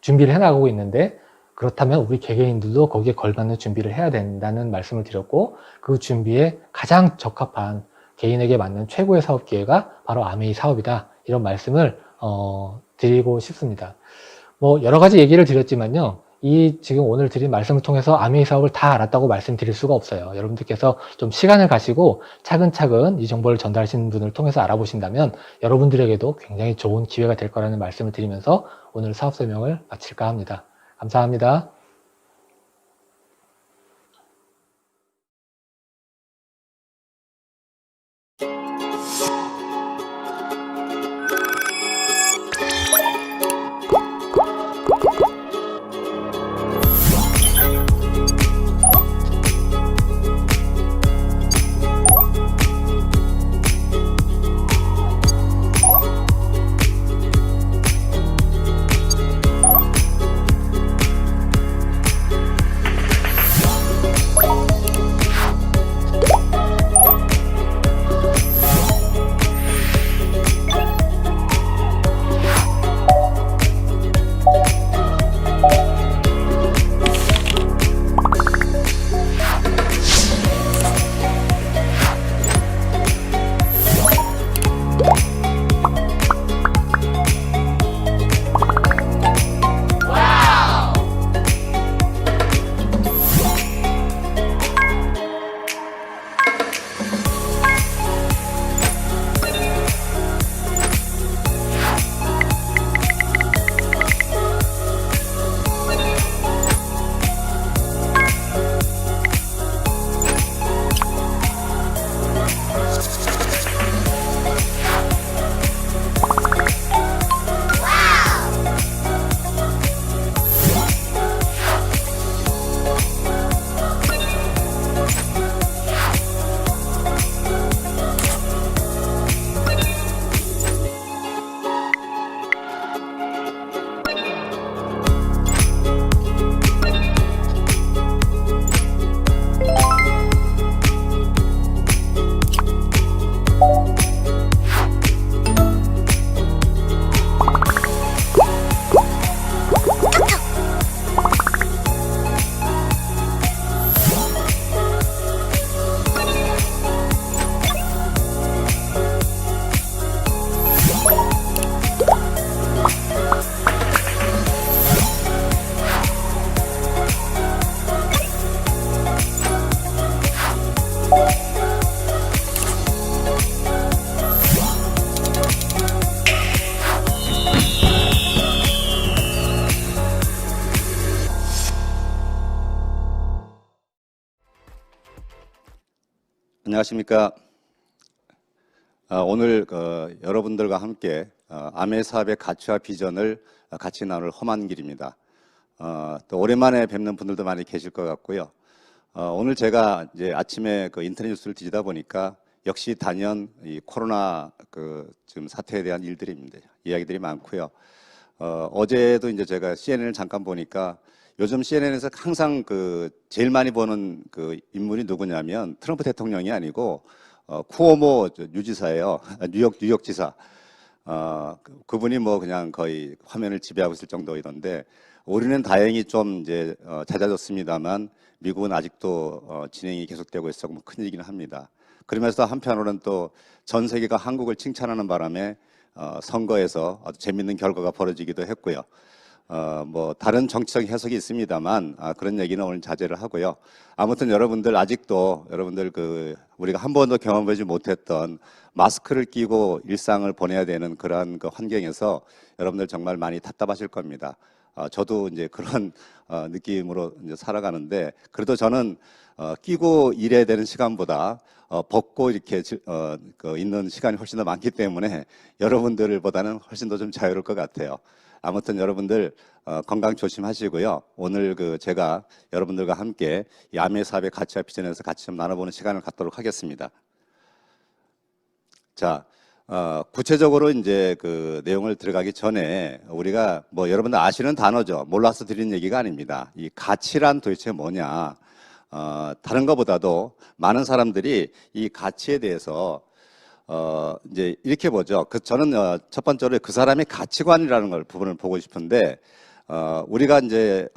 준비를 해나가고 있는데 그렇다면 우리 개개인들도 거기에 걸맞는 준비를 해야 된다는 말씀을 드렸고 그 준비에 가장 적합한 개인에게 맞는 최고의 사업 기회가 바로 아메이 사업이다. 이런 말씀을 드리고 싶습니다. 뭐 여러 가지 얘기를 드렸지만요. 이 지금 오늘 드린 말씀을 통해서 아메이 사업을 다 알았다고 말씀드릴 수가 없어요. 여러분들께서 좀 시간을 가시고 차근차근 이 정보를 전달하시는 분을 통해서 알아보신다면 여러분들에게도 굉장히 좋은 기회가 될 거라는 말씀을 드리면서 오늘 사업 설명을 마칠까 합니다. 감사합니다. 안녕하십니까. 오늘 여러분들과 함께 아메 사업의 가치와 비전을 같이 나눌 험한 길입니다. 또 오랜만에 뵙는 분들도 많이 계실 것 같고요. 오늘 제가 이제 아침에 인터넷 뉴스를 뒤지다 보니까 역시 단연 이 코로나 지금 사태에 대한 일들입니다. 이야기들이 많고요. 어제도 이제 제가 CNN을 잠깐 보니까 요즘 CNN에서 항상 제일 많이 보는 인물이 누구냐면 트럼프 대통령이 아니고 쿠오모 유지사예요. 뉴욕 지사. 그분이 뭐 그냥 거의 화면을 지배하고 있을 정도이던데 우리는 다행히 좀 이제 잦아졌습니다만 미국은 아직도 진행이 계속되고 있어 뭐 큰일이긴 합니다. 그러면서 한편으로는 또 전 세계가 한국을 칭찬하는 바람에 선거에서 아주 재밌는 결과가 벌어지기도 했고요. 뭐 다른 정치적 해석이 있습니다만 그런 얘기는 오늘 자제를 하고요. 아무튼 여러분들 아직도 여러분들 우리가 한 번도 경험하지 못했던 마스크를 끼고 일상을 보내야 되는 그러한 환경에서 여러분들 정말 많이 답답하실 겁니다. 저도 이제 그런 느낌으로 이제 살아가는데 그래도 저는 끼고 일해야 되는 시간보다 벗고 이렇게 있는 시간이 훨씬 더 많기 때문에 여러분들보다는 훨씬 더 좀 자유로울 것 같아요. 아무튼 여러분들 건강 조심하시고요. 오늘 제가 여러분들과 함께 이 아메 사업의 가치와 비전에서 같이 좀 나눠보는 시간을 갖도록 하겠습니다. 자, 구체적으로 이제 내용을 들어가기 전에 우리가 뭐 여러분들 아시는 단어죠. 몰라서 드리는 얘기가 아닙니다. 이 가치란 도대체 뭐냐? 다른 것보다도 많은 사람들이 이 가치에 대해서 이제 이렇게 보죠. 저는 첫 번째로 그 사람의 가치관이라는 부분을 보고 싶은데 우리가 이제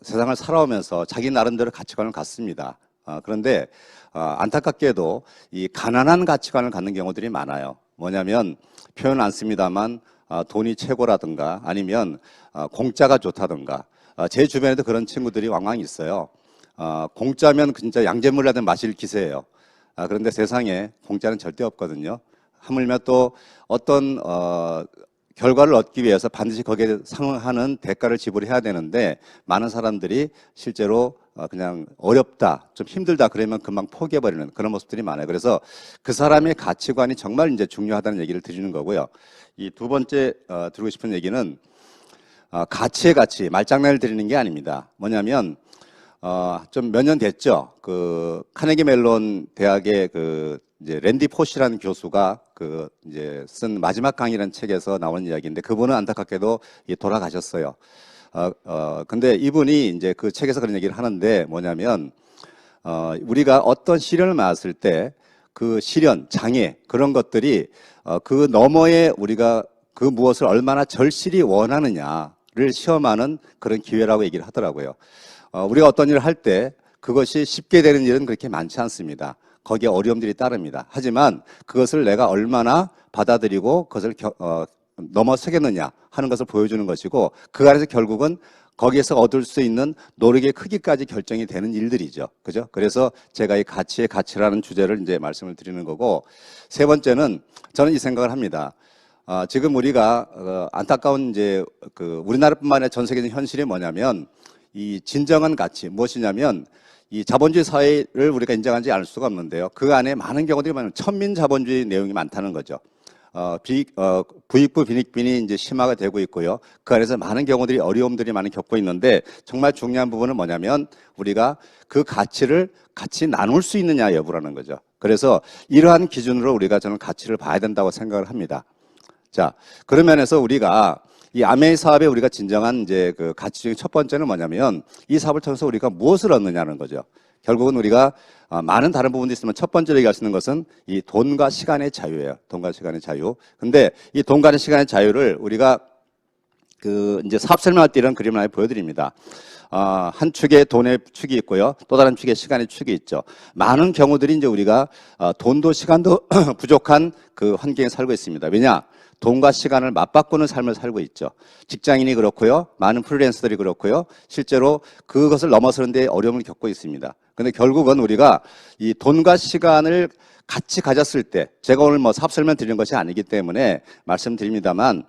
세상을 살아오면서 자기 나름대로 가치관을 갖습니다. 그런데 안타깝게도 이 가난한 가치관을 갖는 경우들이 많아요. 뭐냐면 표현 안 씁니다만 돈이 최고라든가 아니면 공짜가 좋다든가 제 주변에도 그런 친구들이 왕왕 있어요. 공짜면 진짜 양잿물이라든 마실 기세예요. 그런데 세상에 공짜는 절대 없거든요. 하물며 또 어떤 결과를 얻기 위해서 반드시 거기에 상응하는 대가를 지불해야 되는데 많은 사람들이 실제로 그냥 어렵다, 좀 힘들다 그러면 금방 포기해버리는 그런 모습들이 많아요. 그래서 그 사람의 가치관이 정말 이제 중요하다는 얘기를 드리는 거고요. 이 두 번째 드리고 싶은 얘기는 가치의 가치, 말장난을 드리는 게 아닙니다. 뭐냐면 좀 몇 년 됐죠. 카네기 멜론 대학의 이제 랜디 포시라는 교수가 이제 쓴 마지막 강의라는 책에서 나온 이야기인데 그분은 안타깝게도 돌아가셨어요. 근데 이분이 이제 그 책에서 그런 얘기를 하는데 뭐냐면 우리가 어떤 시련을 맞았을 때 그 시련, 장애 그런 것들이 그 너머에 우리가 그 무엇을 얼마나 절실히 원하느냐를 시험하는 그런 기회라고 얘기를 하더라고요. 우리가 어떤 일을 할 때 그것이 쉽게 되는 일은 그렇게 많지 않습니다. 거기에 어려움들이 따릅니다. 하지만 그것을 내가 얼마나 받아들이고 그것을 넘어서겠느냐 하는 것을 보여주는 것이고 그 안에서 결국은 거기에서 얻을 수 있는 노력의 크기까지 결정이 되는 일들이죠. 그죠? 그래서 제가 이 가치의 가치라는 주제를 이제 말씀을 드리는 거고 세 번째는 저는 이 생각을 합니다. 지금 우리가 안타까운 이제 우리나라뿐만 아니라 전 세계적인 현실이 뭐냐면 이 진정한 가치 무엇이냐면 이 자본주의 사회를 우리가 인정하지 않을 수가 없는데요. 그 안에 많은 경우들이 많은 천민 자본주의 내용이 많다는 거죠. 부익부 빈익빈이 이제 심화가 되고 있고요. 그 안에서 많은 경우들이 어려움들이 많이 겪고 있는데 정말 중요한 부분은 뭐냐면 우리가 그 가치를 같이 나눌 수 있느냐 여부라는 거죠. 그래서 이러한 기준으로 우리가 저는 가치를 봐야 된다고 생각을 합니다. 자, 그런 면에서 우리가 이 아메 사업에 우리가 진정한 이제 가치 중에 첫 번째는 뭐냐면 이 사업을 통해서 우리가 무엇을 얻느냐는 거죠. 결국은 우리가 많은 다른 부분도 있으면 첫 번째로 얘기할 수 있는 것은 이 돈과 시간의 자유예요. 돈과 시간의 자유. 근데 이 돈과 시간의 자유를 우리가 이제 사업 설명할 때 이런 그림을 하나 보여드립니다. 한 축에 돈의 축이 있고요. 또 다른 축에 시간의 축이 있죠. 많은 경우들이 이제 우리가 돈도 시간도 부족한 그 환경에 살고 있습니다. 왜냐? 돈과 시간을 맞바꾸는 삶을 살고 있죠. 직장인이 그렇고요. 많은 프리랜서들이 그렇고요. 실제로 그것을 넘어서는 데 어려움을 겪고 있습니다. 근데 결국은 우리가 이 돈과 시간을 같이 가졌을 때, 제가 오늘 뭐 사업 설명 드리는 것이 아니기 때문에 말씀드립니다만,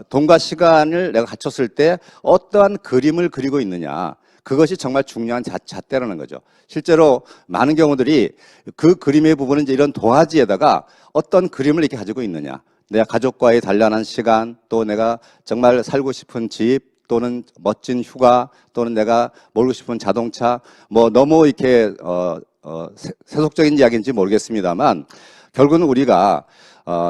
돈과 시간을 내가 갖췄을 때 어떠한 그림을 그리고 있느냐, 그것이 정말 중요한 잣대라는 거죠. 실제로 많은 경우들이 그 그림의 부분은 이제 이런 도화지에다가 어떤 그림을 이렇게 가지고 있느냐. 내가 가족과의 단란한 시간, 또 내가 정말 살고 싶은 집, 또는 멋진 휴가, 또는 내가 몰고 싶은 자동차, 뭐 너무 이렇게 세속적인 이야기인지 모르겠습니다만 결국은 우리가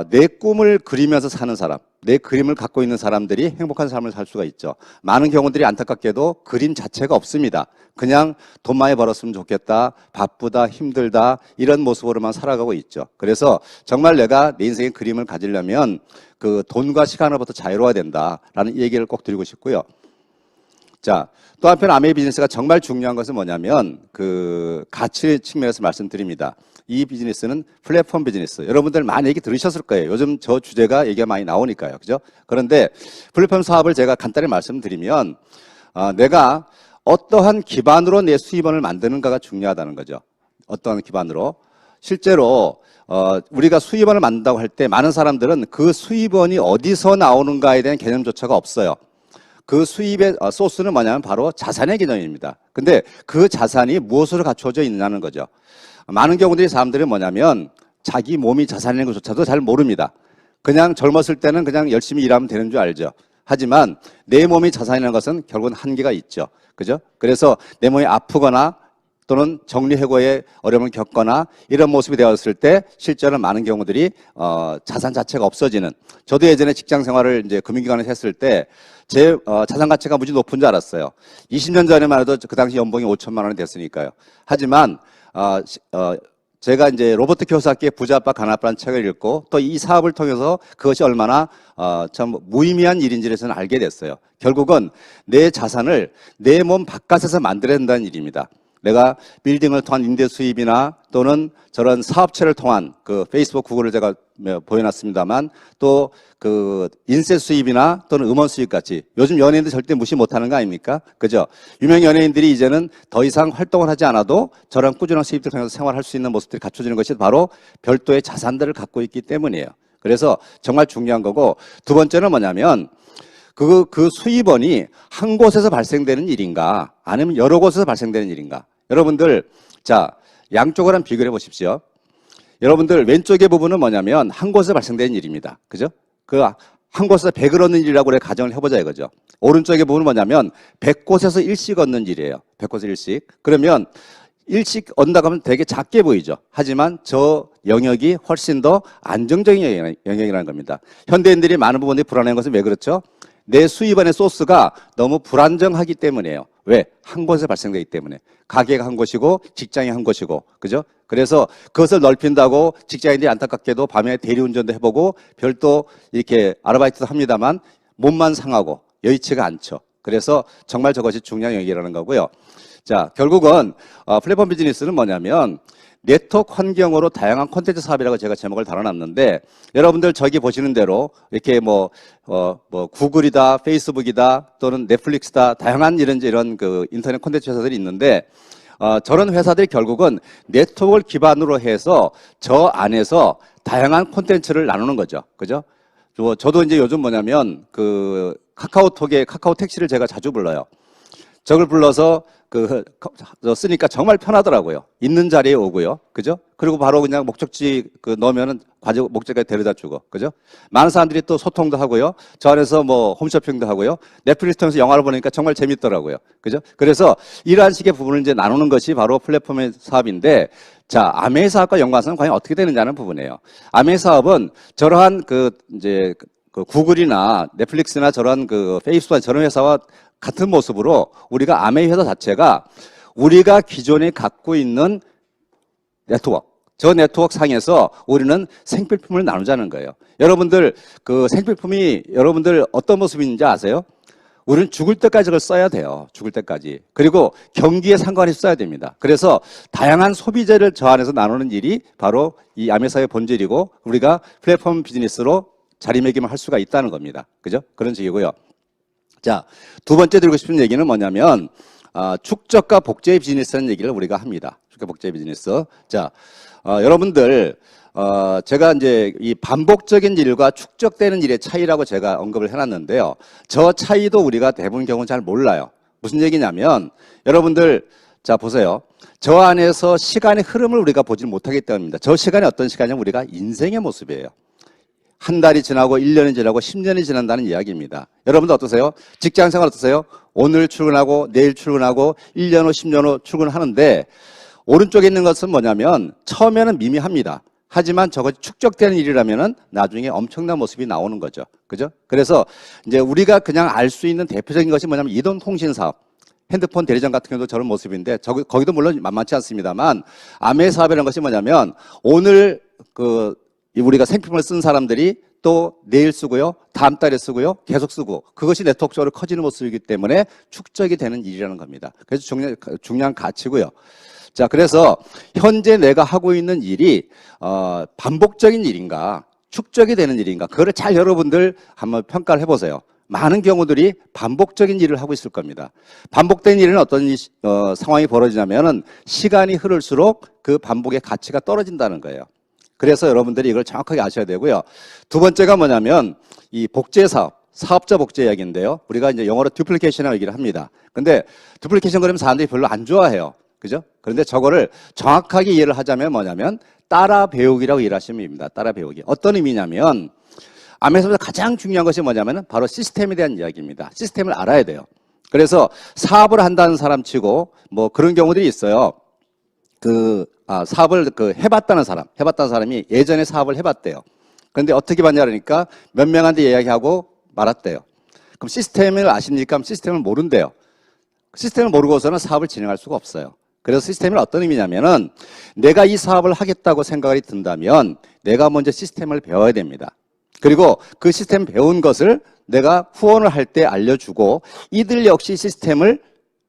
내 꿈을 그리면서 사는 사람, 내 그림을 갖고 있는 사람들이 행복한 삶을 살 수가 있죠. 많은 경우들이 안타깝게도 그림 자체가 없습니다. 그냥 돈 많이 벌었으면 좋겠다, 바쁘다, 힘들다 이런 모습으로만 살아가고 있죠. 그래서 정말 내가 내 인생의 그림을 가지려면 그 돈과 시간으로부터 자유로워야 된다라는 얘기를 꼭 드리고 싶고요. 자, 또 한편 아메이 비즈니스가 정말 중요한 것은 뭐냐면 그 가치 측면에서 말씀드립니다. 이 비즈니스는 플랫폼 비즈니스. 여러분들 많이 얘기 들으셨을 거예요. 요즘 저 주제가 얘기가 많이 나오니까요. 그죠? 그런데 플랫폼 사업을 제가 간단히 말씀드리면 내가 어떠한 기반으로 내 수입원을 만드는가가 중요하다는 거죠. 어떠한 기반으로. 실제로 우리가 수입원을 만든다고 할 때 많은 사람들은 그 수입원이 어디서 나오는가에 대한 개념조차가 없어요. 그 수입의 소스는 뭐냐면 바로 자산의 개념입니다. 근데 그 자산이 무엇으로 갖춰져 있느냐는 거죠. 많은 경우들이 사람들이 뭐냐면 자기 몸이 자산인 것조차도 잘 모릅니다. 그냥 젊었을 때는 그냥 열심히 일하면 되는 줄 알죠. 하지만 내 몸이 자산이라는 것은 결국은 한계가 있죠. 그죠? 그래서 내 몸이 아프거나 또는 정리해고의 어려움을 겪거나 이런 모습이 되었을 때 실제로 많은 경우들이 자산 자체가 없어지는. 저도 예전에 직장 생활을 이제 금융기관에서 했을 때 제 자산 가치가 무지 높은 줄 알았어요. 20년 전에만 해도 그 당시 연봉이 5천만 원이 됐으니까요. 하지만 제가 이제 로버트 키오사키의 부자 아빠 가난 아빠라는 책을 읽고 또 이 사업을 통해서 그것이 얼마나 참 무의미한 일인지를 저는 알게 됐어요. 결국은 내 자산을 내 몸 바깥에서 만들어야 된다는 일입니다. 내가 빌딩을 통한 임대 수입이나 또는 저런 사업체를 통한 그 페이스북, 구글을 제가 보여놨습니다만 또 그 인세 수입이나 또는 음원 수입 같이 요즘 연예인들 절대 무시 못하는 거 아닙니까? 그죠? 유명 연예인들이 이제는 더 이상 활동을 하지 않아도 저런 꾸준한 수입들 통해서 생활할 수 있는 모습들이 갖춰지는 것이 바로 별도의 자산들을 갖고 있기 때문이에요. 그래서 정말 중요한 거고 두 번째는 뭐냐면 그 수입원이 한 곳에서 발생되는 일인가 아니면 여러 곳에서 발생되는 일인가. 여러분들 자 양쪽을 한번 비교해 보십시오. 여러분들 왼쪽의 부분은 뭐냐면 한 곳에서 발생되는 일입니다. 그죠? 그 한 곳에서 100을 얻는 일이라고 우리가 가정을 해보자 이거죠. 오른쪽의 부분은 뭐냐면 100곳에서 일씩 얻는 일이에요. 100곳에서 일씩. 그러면 일씩 얻는다고 하면 되게 작게 보이죠. 하지만 저 영역이 훨씬 더 안정적인 영역이라는 겁니다. 현대인들이 많은 부분들이 불안한 것은 왜 그렇죠? 내 수입원의 소스가 너무 불안정하기 때문이에요. 왜? 한 곳에 발생되기 때문에. 가게가 한 곳이고 직장이 한 곳이고 그죠? 그래서 그것을 넓힌다고 직장인들이 안타깝게도 밤에 대리운전도 해보고 별도 이렇게 아르바이트도 합니다만 몸만 상하고 여의치가 않죠. 그래서 정말 저것이 중요한 영역이라는 거고요. 자, 결국은 플랫폼 비즈니스는 뭐냐면 네트워크 환경으로 다양한 콘텐츠 사업이라고 제가 제목을 달아놨는데 여러분들 저기 보시는 대로 이렇게 뭐 구글이다, 페이스북이다 또는 넷플릭스다 다양한 이런 그 인터넷 콘텐츠 회사들이 있는데 저런 회사들이 결국은 네트워크를 기반으로 해서 저 안에서 다양한 콘텐츠를 나누는 거죠. 그죠? 저도 이제 요즘 뭐냐면 그 카카오톡에 카카오 택시를 제가 자주 불러요. 저걸 불러서 쓰니까 정말 편하더라고요. 있는 자리에 오고요. 그죠? 그리고 바로 그냥 목적지 넣으면은 목적지까지 데려다 주고. 그죠? 많은 사람들이 또 소통도 하고요. 저 안에서 뭐 홈쇼핑도 하고요. 넷플릭스 통해서 영화를 보니까 정말 재밌더라고요. 그죠? 그래서 이러한 식의 부분을 이제 나누는 것이 바로 플랫폼의 사업인데 자, 아메이 사업과 연관성은 과연 어떻게 되느냐는 부분이에요. 아메이 사업은 저러한 구글이나 넷플릭스나 저런 페이스북이나 저런 회사와 같은 모습으로 우리가 아메이 회사 자체가 우리가 기존에 갖고 있는 네트워크, 저 네트워크 상에서 우리는 생필품을 나누자는 거예요. 여러분들 그 생필품이 여러분들 어떤 모습인지 아세요? 우리는 죽을 때까지 그걸 써야 돼요. 죽을 때까지. 그리고 경기에 상관해서 써야 됩니다. 그래서 다양한 소비재를 저 안에서 나누는 일이 바로 이 아메사의 본질이고 우리가 플랫폼 비즈니스로 자리매김을 할 수가 있다는 겁니다. 그죠? 그런 식이고요. 자, 두 번째 드리고 싶은 얘기는 뭐냐면 축적과 복제 비즈니스라는 얘기를 우리가 합니다. 축적 복제 비즈니스. 자, 여러분들 제가 이제 이 반복적인 일과 축적되는 일의 차이라고 제가 언급을 해놨는데요. 저 차이도 우리가 대부분 경우 잘 몰라요. 무슨 얘기냐면 여러분들 자 보세요. 저 안에서 시간의 흐름을 우리가 보지 못하기 때문입니다. 저 시간이 어떤 시간이냐면 우리가 인생의 모습이에요. 한 달이 지나고 1년이 지나고 10년이 지난다는 이야기입니다. 여러분들 어떠세요? 직장생활 어떠세요? 오늘 출근하고 내일 출근하고 1년 후 10년 후 출근하는데 오른쪽에 있는 것은 뭐냐면 처음에는 미미합니다. 하지만 저것이 축적되는 일이라면은 나중에 엄청난 모습이 나오는 거죠. 그죠? 그래서 이제 우리가 그냥 알 수 있는 대표적인 것이 뭐냐면 이동통신 사업. 핸드폰 대리점 같은 경우도 저런 모습인데 거기도 물론 만만치 않습니다만 아메 사업이라는 것이 뭐냐면 오늘 우리가 생필품을 쓴 사람들이 또 내일 쓰고요. 다음 달에 쓰고요. 계속 쓰고 그것이 네트워크적으로 커지는 모습이기 때문에 축적이 되는 일이라는 겁니다. 그래서 중요한 가치고요. 자, 그래서 현재 내가 하고 있는 일이 반복적인 일인가 축적이 되는 일인가 그거를 잘 여러분들 한번 평가를 해보세요. 많은 경우들이 반복적인 일을 하고 있을 겁니다. 반복된 일은 어떤 상황이 벌어지냐면은 시간이 흐를수록 그 반복의 가치가 떨어진다는 거예요. 그래서 여러분들이 이걸 정확하게 아셔야 되고요. 두 번째가 뭐냐면 이 복제 사업, 사업자 복제 이야기인데요. 우리가 이제 영어로 듀플리케이션이라고 얘기를 합니다. 근데 듀플리케이션 그러면 사람들이 별로 안 좋아해요. 그죠? 그런데 저거를 정확하게 이해를 하자면 뭐냐면 따라 배우기라고 이해하시면 됩니다. 따라 배우기. 어떤 의미냐면 암에서 가장 중요한 것이 뭐냐면 바로 시스템에 대한 이야기입니다. 시스템을 알아야 돼요. 그래서 사업을 한다는 사람 치고 뭐 그런 경우들이 있어요. 사업을 해봤다는 사람이 예전에 사업을 해봤대요. 그런데 어떻게 봤냐 그러니까 몇 명한테 이야기하고 말았대요. 그럼 시스템을 아십니까? 시스템을 모른대요. 시스템을 모르고서는 사업을 진행할 수가 없어요. 그래서 시스템은 어떤 의미냐면은 내가 이 사업을 하겠다고 생각이 든다면 내가 먼저 시스템을 배워야 됩니다. 그리고 그 시스템 배운 것을 내가 후원을 할 때 알려주고 이들 역시 시스템을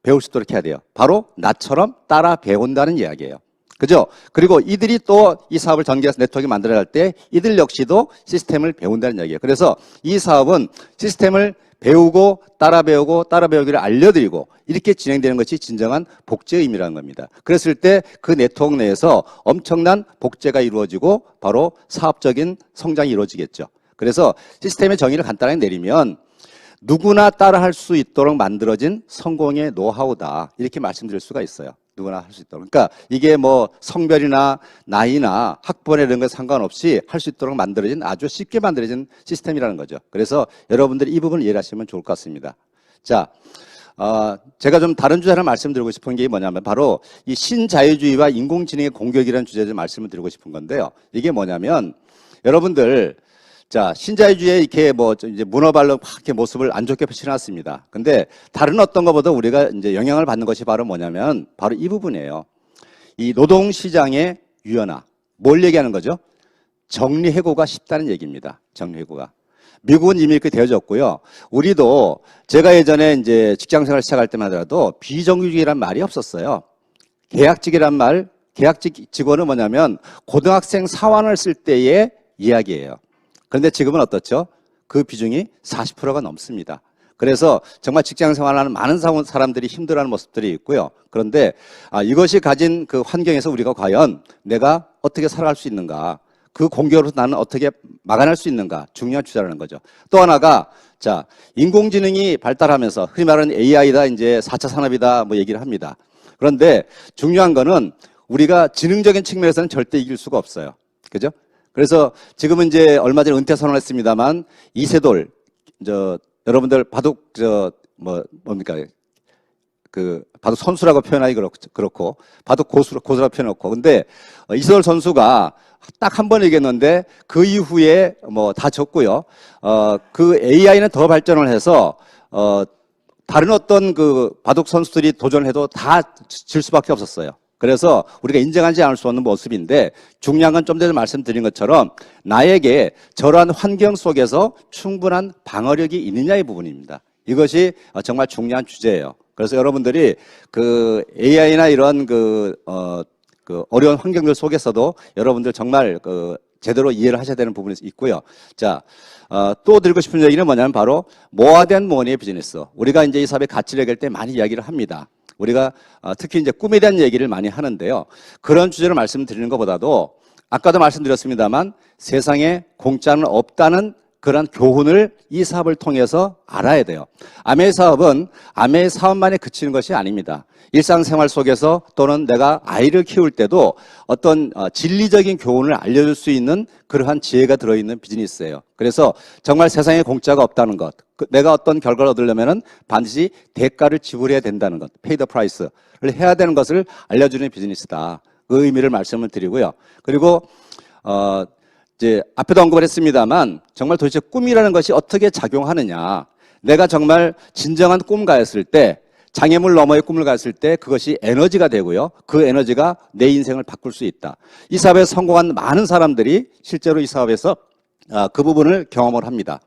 배울 수 있도록 해야 돼요. 바로 나처럼 따라 배운다는 이야기예요. 그죠? 그리고 이들이 또 이 사업을 전개해서 네트워크 만들어야 할 때 이들 역시도 시스템을 배운다는 이야기예요. 그래서 이 사업은 시스템을 배우고 따라 배우기를 알려드리고 이렇게 진행되는 것이 진정한 복제의 의미라는 겁니다. 그랬을 때 그 네트워크 내에서 엄청난 복제가 이루어지고 바로 사업적인 성장이 이루어지겠죠. 그래서 시스템의 정의를 간단하게 내리면 누구나 따라할 수 있도록 만들어진 성공의 노하우다 이렇게 말씀드릴 수가 있어요. 누구나 할 수 있도록. 그러니까 이게 뭐 성별이나 나이나 학번에 이런 거 상관없이 할 수 있도록 만들어진 아주 쉽게 만들어진 시스템이라는 거죠. 그래서 여러분들이 이 부분을 이해하시면 좋을 것 같습니다. 자, 제가 좀 다른 주제 하나 말씀드리고 싶은 게 뭐냐면 바로 이 신자유주의와 인공지능의 공격이라는 주제를 말씀을 드리고 싶은 건데요. 이게 뭐냐면 여러분들 자, 신자유주의에 이렇게 이제 문어발로 막 이렇게 모습을 안 좋게 표시해놨습니다. 근데 다른 어떤 것보다 우리가 이제 영향을 받는 것이 바로 뭐냐면 바로 이 부분이에요. 이 노동시장의 유연화. 뭘 얘기하는 거죠? 정리해고가 쉽다는 얘기입니다. 정리해고가. 미국은 이미 이렇게 되어졌고요. 우리도 제가 예전에 이제 직장생활 시작할 때만 하더라도 비정규직이란 말이 없었어요. 계약직 직원은 뭐냐면 고등학생 사원을 쓸 때의 이야기예요. 그런데 지금은 어떻죠? 그 비중이 40%가 넘습니다. 그래서 정말 직장 생활하는 많은 사람들이 힘들어하는 모습들이 있고요. 그런데 이것이 가진 그 환경에서 우리가 과연 내가 어떻게 살아갈 수 있는가? 그 공격으로서 나는 어떻게 막아낼 수 있는가? 중요한 주제라는 거죠. 또 하나가 자, 인공지능이 발달하면서 흔히 말하는 AI다 이제 4차 산업이다 뭐 얘기를 합니다. 그런데 중요한 거는 우리가 지능적인 측면에서는 절대 이길 수가 없어요. 그죠? 그래서 지금은 이제 얼마 전에 은퇴 선언했습니다만 이세돌 여러분들 바둑 바둑 선수라고 표현하기 그렇고 바둑 고수라고 표현하고 근데 이세돌 선수가 딱 한 번 얘기했는데 그 이후에 다 졌고요. 그 AI는 더 발전을 해서 다른 어떤 그 바둑 선수들이 도전해도 다 질 수밖에 없었어요. 그래서 우리가 인정하지 않을 수 없는 모습인데 중요한 건 좀 전에 말씀드린 것처럼 나에게 저러한 환경 속에서 충분한 방어력이 있느냐의 부분입니다. 이것이 정말 중요한 주제예요. 그래서 여러분들이 그 AI나 이런 어려운 환경들 속에서도 여러분들 정말 제대로 이해를 하셔야 되는 부분이 있고요. 자, 또 드리고 싶은 얘기는 뭐냐면 바로 more than money의 비즈니스. 우리가 이제 이 사업의 가치를 얘기할 때 많이 이야기를 합니다. 우리가 특히 이제 꿈에 대한 얘기를 많이 하는데요. 그런 주제로 말씀드리는 것보다도 아까도 말씀드렸습니다만 세상에 공짜는 없다는 그런 교훈을 이 사업을 통해서 알아야 돼요. 아메이 사업은 아메이 사업만에 그치는 것이 아닙니다. 일상생활 속에서 또는 내가 아이를 키울 때도 어떤 진리적인 교훈을 알려줄 수 있는 그러한 지혜가 들어있는 비즈니스예요. 그래서 정말 세상에 공짜가 없다는 것, 내가 어떤 결과를 얻으려면 반드시 대가를 지불해야 된다는 것, pay the price를 해야 되는 것을 알려주는 비즈니스다. 그 의미를 말씀을 드리고요. 그리고 이제 앞에도 언급을 했습니다만 정말 도대체 꿈이라는 것이 어떻게 작용하느냐. 내가 정말 진정한 꿈가였을 때, 장애물 너머의 꿈을 가졌을 때 그것이 에너지가 되고요. 그 에너지가 내 인생을 바꿀 수 있다. 이 사업에 성공한 많은 사람들이 실제로 이 사업에서 그 부분을 경험을 합니다.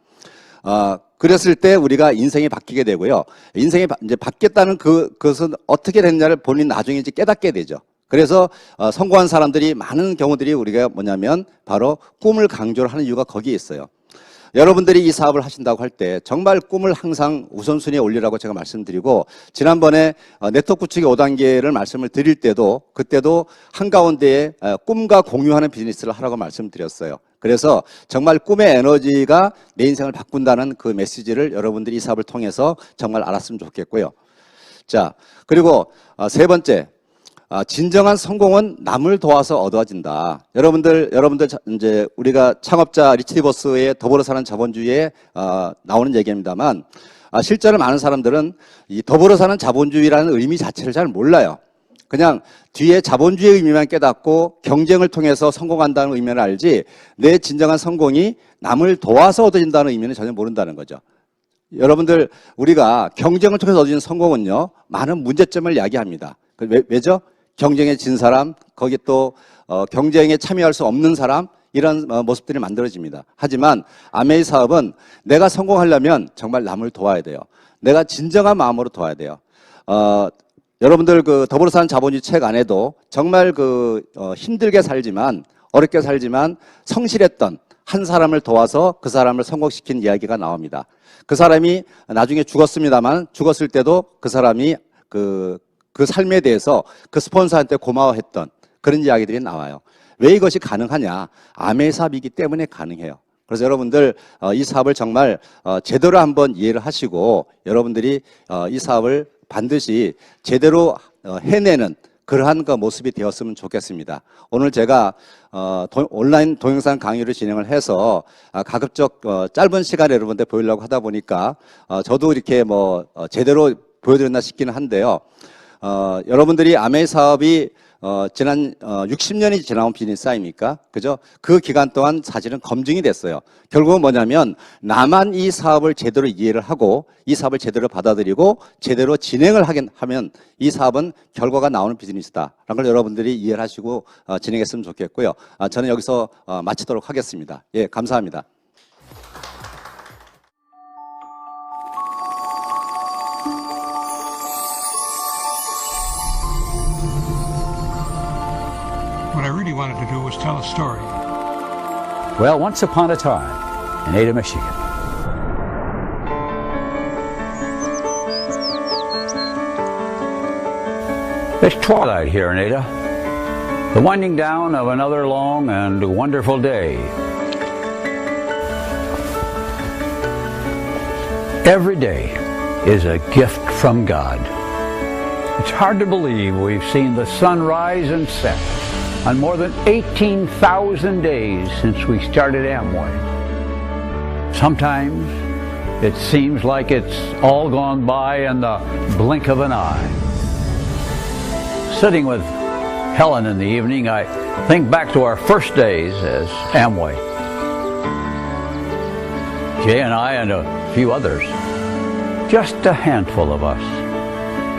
그랬을 때 우리가 인생이 바뀌게 되고요. 인생이 이제 바뀌었다는 그것은 어떻게 됐냐를 본인 나중에 이제 깨닫게 되죠. 그래서 성공한 사람들이 많은 경우들이 우리가 뭐냐면 바로 꿈을 강조를 하는 이유가 거기에 있어요. 여러분들이 이 사업을 하신다고 할 때 정말 꿈을 항상 우선순위에 올리라고 제가 말씀드리고, 지난번에 네트워크 구축의 5단계를 말씀을 드릴 때도 그때도 한가운데에 꿈과 공유하는 비즈니스를 하라고 말씀드렸어요. 그래서 정말 꿈의 에너지가 내 인생을 바꾼다는 그 메시지를 여러분들이 이 사업을 통해서 정말 알았으면 좋겠고요. 자, 그리고 세 번째, 진정한 성공은 남을 도와서 얻어진다. 여러분들 이제 우리가 창업자 리치디버스의 더불어 사는 자본주의에 나오는 얘기입니다만, 실제로 많은 사람들은 이 더불어 사는 자본주의라는 의미 자체를 잘 몰라요. 그냥 뒤에 자본주의의 의미만 깨닫고 경쟁을 통해서 성공한다는 의미를 알지, 내 진정한 성공이 남을 도와서 얻어진다는 의미는 전혀 모른다는 거죠. 여러분들, 우리가 경쟁을 통해서 얻어지는 성공은요, 많은 문제점을 야기합니다. 왜죠? 경쟁에 진 사람, 거기 또 경쟁에 참여할 수 없는 사람, 이런 모습들이 만들어집니다. 하지만 아메이 사업은 내가 성공하려면 정말 남을 도와야 돼요. 내가 진정한 마음으로 도와야 돼요. 여러분들 그 더불어 사는 자본주의 책 안에도 정말 힘들게 살지만, 어렵게 살지만 성실했던 한 사람을 도와서 그 사람을 성공시킨 이야기가 나옵니다. 그 사람이 나중에 죽었습니다만, 죽었을 때도 그 사람이 그 삶에 대해서 그 스폰서한테 고마워했던 그런 이야기들이 나와요. 왜 이것이 가능하냐? 아메이 사업이기 때문에 가능해요. 그래서 여러분들 이 사업을 정말 제대로 한번 이해를 하시고, 여러분들이 이 사업을 반드시 제대로 해내는 그러한 그 모습이 되었으면 좋겠습니다. 오늘 제가 온라인 동영상 강의를 진행을 해서 가급적 짧은 시간에 여러분들 보이려고 하다 보니까 저도 이렇게 제대로 보여드렸나 싶기는 한데요. 여러분들이 아메이 사업이 지난 60년이 지나온 비즈니스 아닙니까? 그죠? 그 기간 동안 사실은 검증이 됐어요. 결국은 뭐냐면 나만 이 사업을 제대로 이해를 하고 이 사업을 제대로 받아들이고 제대로 진행을 하면 이 사업은 결과가 나오는 비즈니스다라는 걸 여러분들이 이해를 하시고 진행했으면 좋겠고요. 저는 여기서 마치도록 하겠습니다. 예, 감사합니다. What I really wanted to do was tell a story. Well, once upon a time in Ada, Michigan. It's twilight here in Ada, the winding down of another long and wonderful day. Every day is a gift from God. It's hard to believe we've seen the sun rise and set on more than 18,000 days since we started Amway. Sometimes it seems like it's all gone by in the blink of an eye. Sitting with Helen in the evening, I think back to our first days as Amway. Jay and I and a few others, just a handful of us,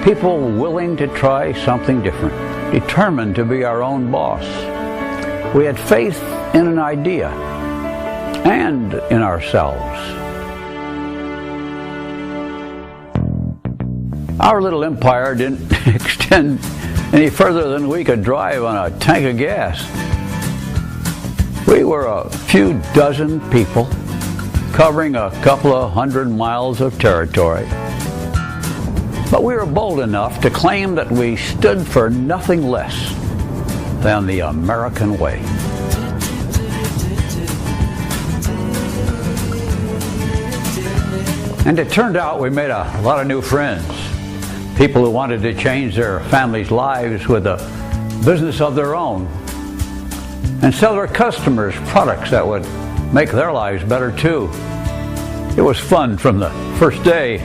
people willing to try something different, determined to be our own boss. We had faith in an idea and in ourselves. Our little empire didn't extend any further than we could drive on a tank of gas. We were a few dozen people covering a couple of 100 miles of territory. But we were bold enough to claim that we stood for nothing less than the American way. And it turned out we made a lot of new friends. People who wanted to change their families' lives with a business of their own and sell their customers products that would make their lives better too. It was fun from the first day.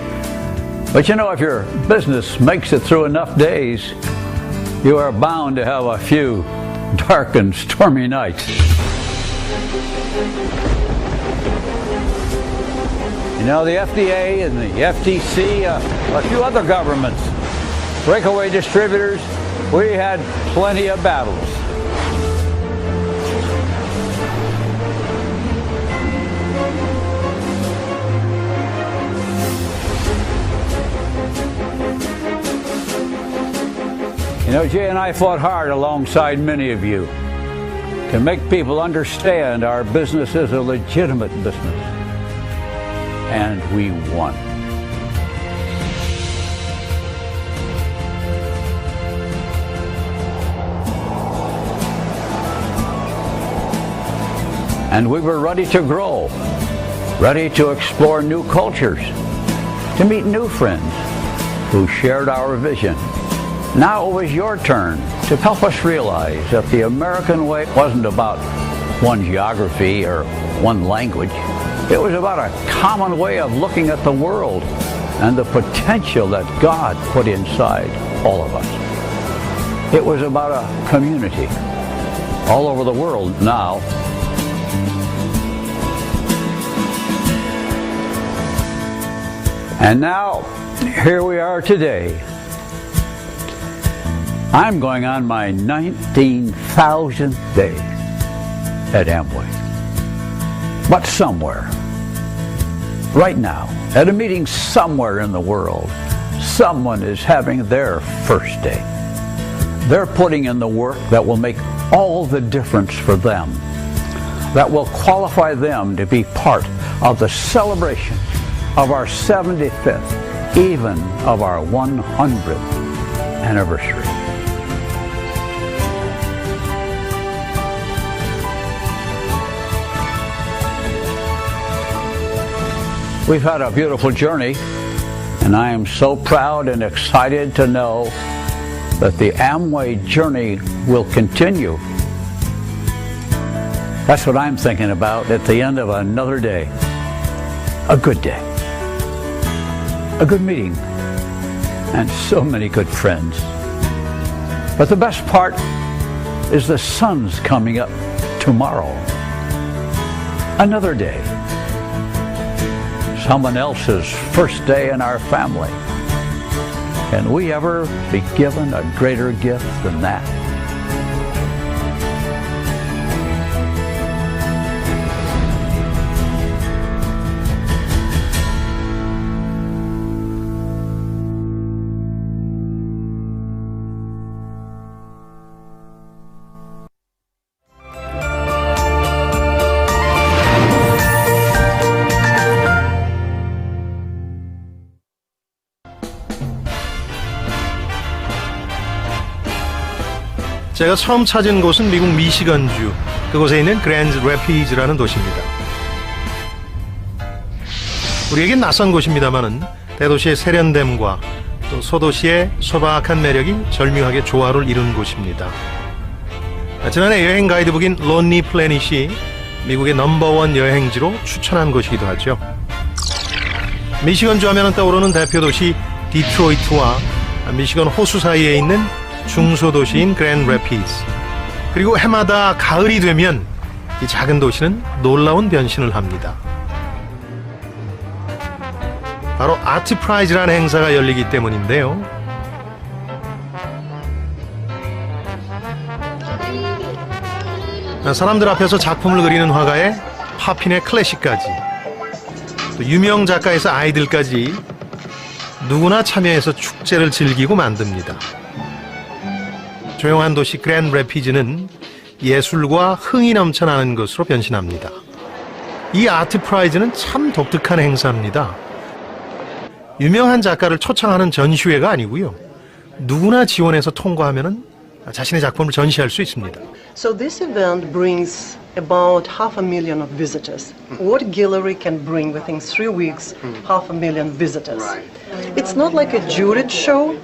But you know, if your business makes it through enough days, you are bound to have a few dark and stormy nights. You know, the FDA and the FTC, a few other governments, breakaway distributors, we had plenty of battles. You know, Jay and I fought hard alongside many of you to make people understand our business is a legitimate business. And we won. And we were ready to grow, ready to explore new cultures, to meet new friends who shared our vision. Now it was your turn to help us realize that the American way wasn't about one geography or one language. It was about a common way of looking at the world and the potential that God put inside all of us. It was about a community all over the world now. And now, here we are today. I'm going on my 19,000th day at Amway. But somewhere, right now, at a meeting somewhere in the world, someone is having their first day. They're putting in the work that will make all the difference for them, that will qualify them to be part of the celebration of our 75th, even of our 100th anniversary. We've had a beautiful journey, and I am so proud and excited to know that the Amway journey will continue. That's what I'm thinking about at the end of another day. A good day. A good meeting. And so many good friends. But the best part is the sun's coming up tomorrow. Another day. Someone else's first day in our family. Can we ever be given a greater gift than that? 제가 처음 찾은 곳은 미국 미시건주, 그곳에 있는 그랜드 래피즈라는 도시입니다. 우리에겐 낯선 곳입니다마는 대도시의 세련됨과 또 소도시의 소박한 매력이 절묘하게 조화를 이룬 곳입니다. 지난해 여행 가이드북인 론리 플래닛이 미국의 넘버원 여행지로 추천한 곳이기도 하죠. 미시건주 하면 떠오르는 대표 도시 디트로이트와 미시건 호수 사이에 있는 중소도시인 그랜드 래피즈, 그리고 해마다 가을이 되면 이 작은 도시는 놀라운 변신을 합니다. 바로 아트프라이즈라는 행사가 열리기 때문인데요. 사람들 앞에서 작품을 그리는 화가의 파핀의 클래식까지, 또 유명 작가에서 아이들까지 누구나 참여해서 축제를 즐기고 만듭니다. 조용한 도시 그랜드 래피즈는 예술과 흥이 넘쳐나는 것으로 변신합니다. 이 아트프라이즈는 참 독특한 행사입니다. 유명한 작가를 초청하는 전시회가 아니고요. 누구나 지원해서 통과하면 자신의 작품을 전시할 수 있습니다. So this event brings about 500,000 of visitors. What gallery can bring within 3 weeks 500,000 visitors? It's not like a juried show.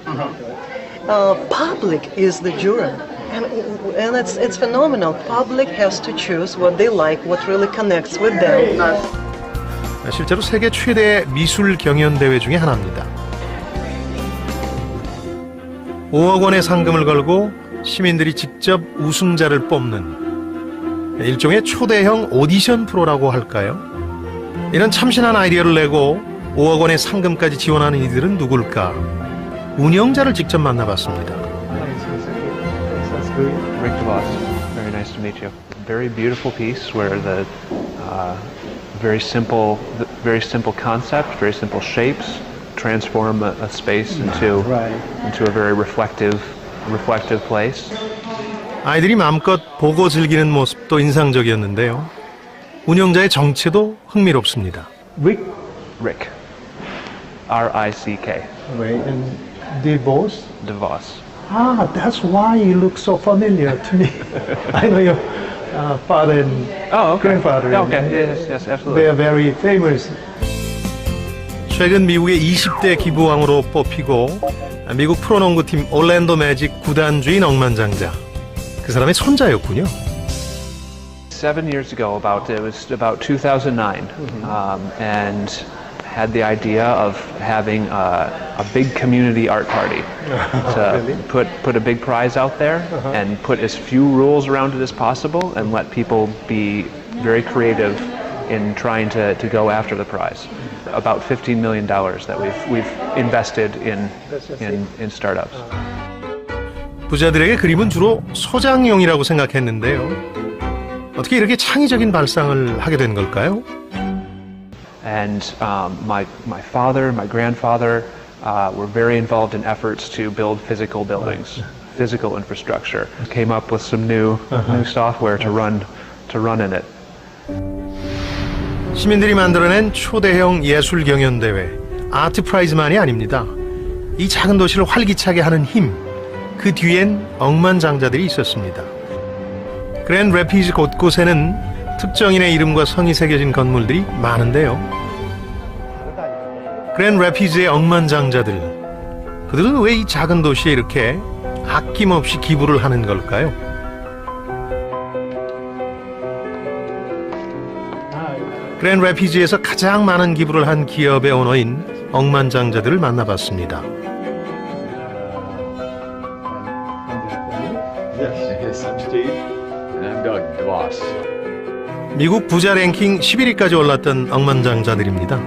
Public is the jury. And it's phenomenal. Public has to choose what they like, what really connects with them. 실제로 세계 최대의 미술 경연 대회 중에 하나입니다. 5억 원의 상금을 걸고 시민들이 직접 우승자를 뽑는 일종의 초대형 오디션 프로라고 할까요? 이런 참신한 아이디어를 내고 5억 원의 상금까지 지원하는 이들은 누굴까? 운영자를 직접 만나봤습니다. Rick DeVos. Very nice to meet you. Very beautiful piece where the very simple concept, very simple shapes transform a space into a very reflective place. 아이들이 마음껏 보고 즐기는 모습도 인상적이었는데요. 운영자의 정체도 흥미롭습니다. Rick. R-I-C-K. Right, and DeVos? DeVos. Ah, that's why you look so familiar to me. I know your father and grandfather. Okay, yes, absolutely. They are very famous. 최근 미국의 20대 기부왕으로 뽑히고 미국 프로농구팀 올랜도 매직 구단주인 억만장자. 그 사람의 손자였군요. 7 years ago, it was about 2009, and had the idea of having a big community art party to put a big prize out there and put as few rules around it as possible and let people be very creative in trying to go after the prize. About $15 million that we've invested in startups. 부자들에게 그림은 주로 소장용이라고 생각했는데요. 어떻게 이렇게 창의적인 발상을 하게 된 걸까요? And my father, my grandfather were very involved in efforts to build physical buildings, physical infrastructure. Came up with some new software to run in it. 시민들이 만들어낸 초대형 예술 경연 대회, 아트 프라이즈만이 아닙니다. 이 작은 도시를 활기차게 하는 힘, 그 뒤엔 억만장자들이 있었습니다. 그랜드 래피즈 곳곳에는 특정인의 이름과 성이 새겨진 건물들이 많은데요. 그랜드 래피즈의 억만장자들, 그들은 왜 이 작은 도시에 이렇게 아낌없이 기부를 하는 걸까요? 그랜드 래피즈에서 가장 많은 기부를 한 기업의 오너인 억만장자들을 만나봤습니다. Yes, I'm Steve. And I'm Doug DeVos. 미국 부자 랭킹 11위까지 올랐던 억만장자들입니다.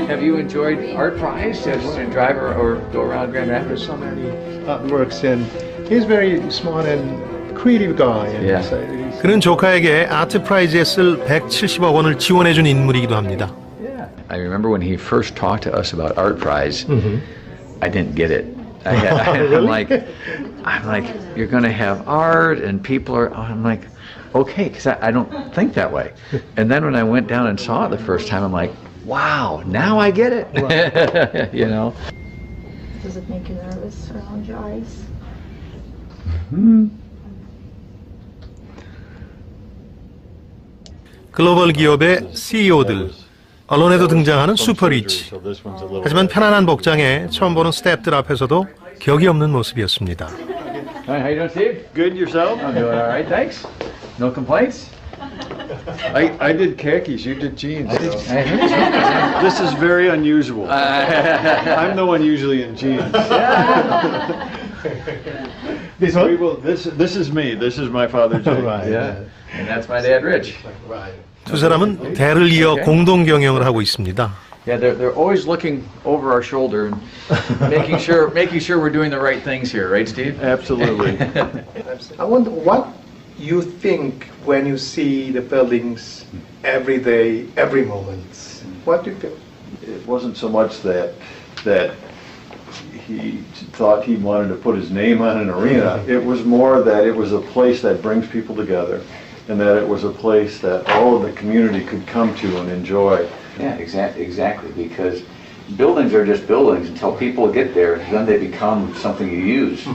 Have you enjoyed Art Prize as a driver or go around Grand Rapids? So many artworks, and he's very smart and creative guy. And Yeah. 그는 조카에게 아트 프라이즈에 쓸 170억 원을 지원해준 인물이기도 합니다. I remember when he first talked to us about Art Prize, I didn't get it. I'm like, you're going to have art and people are. I'm like, okay, because I don't think that way. And then when I went down and saw it the first time, I'm like, wow, now I get it. You know. Does it make you nervous around your eyes? 글로벌 기업의 CEO들, 언론에도 등장하는 슈퍼리치. 하지만 편안한 복장에 처음 보는 스태프들 앞에서도 격이 없는 모습이었습니다. How you doing, Steve? Good, yourself? I'm doing all right, thanks. No complaints. I did khakis, you did jeans. This is very unusual. I'm the one usually in jeans. This one? This is me. This is my father, Jay. Yeah, and that's my dad, Rich. 두 사람은 대를 이어 공동 경영을 하고 있습니다. Yeah, they're always looking over our shoulder and making sure we're doing the right things here, right, Steve? Absolutely. I wonder what you think when you see the buildings every day, every moment. What do you feel? It wasn't so much that he thought he wanted to put his name on an arena. It was more that it was a place that brings people together, and that it was a place that all of the community could come to and enjoy. Yeah, exactly. Because buildings are just buildings until people get there, then they become something you use.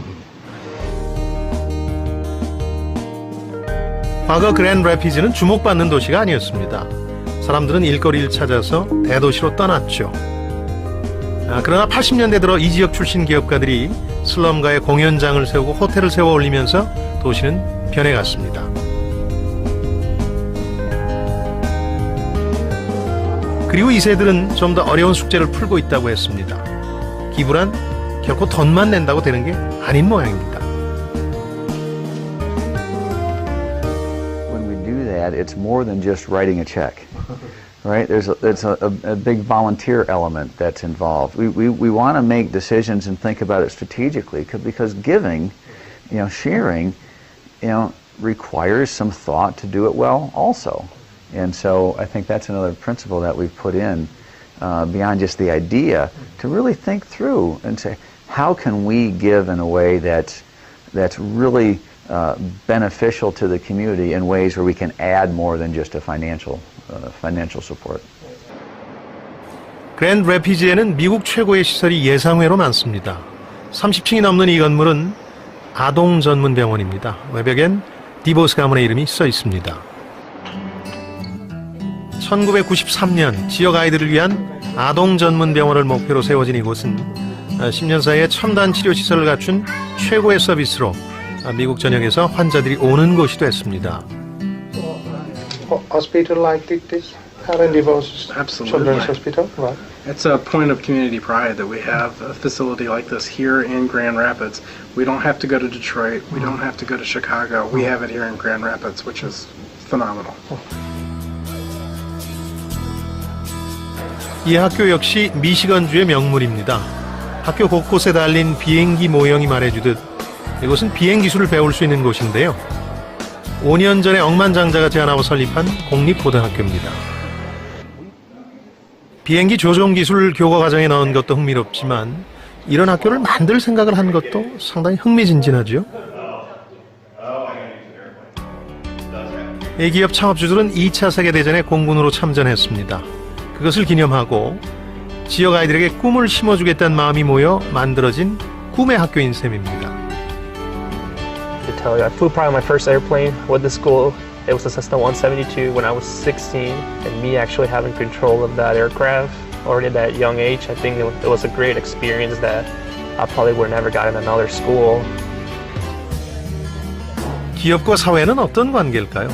과거 그랜드 래피즈는 주목받는 도시가 아니었습니다. 사람들은 일거리를 찾아서 대도시로 떠났죠. 그러나 80년대 들어 이 지역 출신 기업가들이 슬럼가에 공연장을 세우고 호텔을 세워 올리면서 도시는 변해갔습니다. 그리고 이 세들은 좀 더 어려운 숙제를 풀고 있다고 했습니다. 기부란 결코 돈만 낸다고 되는 게 아닌 모양입니다. When we do that, it's more than just writing a check. Right? There's a big volunteer element that's involved. We want to make decisions and think about it strategically because giving, sharing, requires some thought to do it well also. And so I think that's another principle that we've put in beyond just the idea to really think through and say, how can we give in a way that's really beneficial to the community in ways where we can add more than just a financial support. 그랜드 래피즈에는 미국 최고의 시설이 예상외로 많습니다. 30층이 넘는 이 건물은 아동 전문 병원입니다. 외벽엔 디보스 가문의 이름이 써 있습니다. 1993년 지역 아이들을 위한 아동 전문 병원을 목표로 세워진 이곳은 10년 사이에 첨단 치료 시설을 갖춘 최고의 서비스로 미국 전역에서 환자들이 오는 곳이 됐습니다. Hospital like this, Helen DeVos Children's Hospital, right? It's a point of community pride that we have a facility like this here in Grand Rapids. We don't have to go to Detroit. We don't have to go to Chicago. We have it here in Grand Rapids, which is phenomenal. 이 학교 역시 미시건주의 명물입니다. 학교 곳곳에 달린 비행기 모형이 말해주듯 이곳은 비행 기술을 배울 수 있는 곳인데요. 5년 전에 억만장자가 제안하고 설립한 공립고등학교입니다. 비행기 조종 기술 교과 과정에 넣은 것도 흥미롭지만 이런 학교를 만들 생각을 한 것도 상당히 흥미진진하죠. 이 기업 창업주들은 2차 세계대전에 공군으로 참전했습니다. 그것을 기념하고 지역 아이들에게 꿈을 심어주겠다는 마음이 모여 만들어진 꿈의 학교인 셈입니다. I flew probably my first airplane with the school. It was a Cessna 172 when I was 16, and me actually having control of that aircraft already at that young age, I think it was a great experience that I probably would have never gotten in another school. 기업과 사회는 어떤 관계일까요?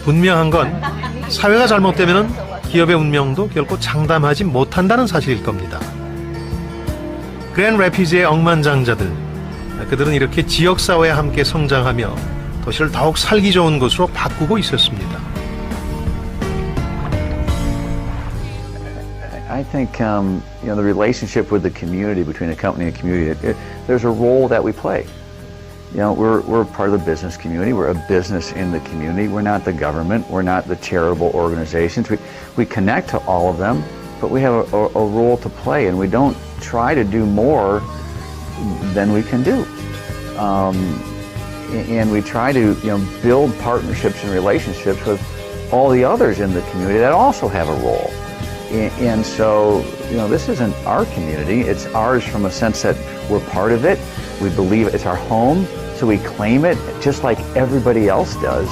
분명한 건 사회가 잘못되면 기업의 운명도 결코 장담하지 못한다는 사실일 겁니다. 그랜드 래피즈의 억만장자들, 그들은 이렇게 지역사회와 함께 성장하며 도시를 더욱 살기 좋은 곳으로 바꾸고 있었습니다. I think the relationship with the community, between a company and community, there's a role that we play. We're part of the business community. We're a business in the community. We're not the government. We're not the charitable organizations. We connect to all of them, but we have a role to play, and we don't try to do more than we can do. And we try to build partnerships and relationships with all the others in the community that also have a role. And so, this isn't our community. It's ours from a sense that we're part of it. We believe it's our home, so we claim it just like everybody else does.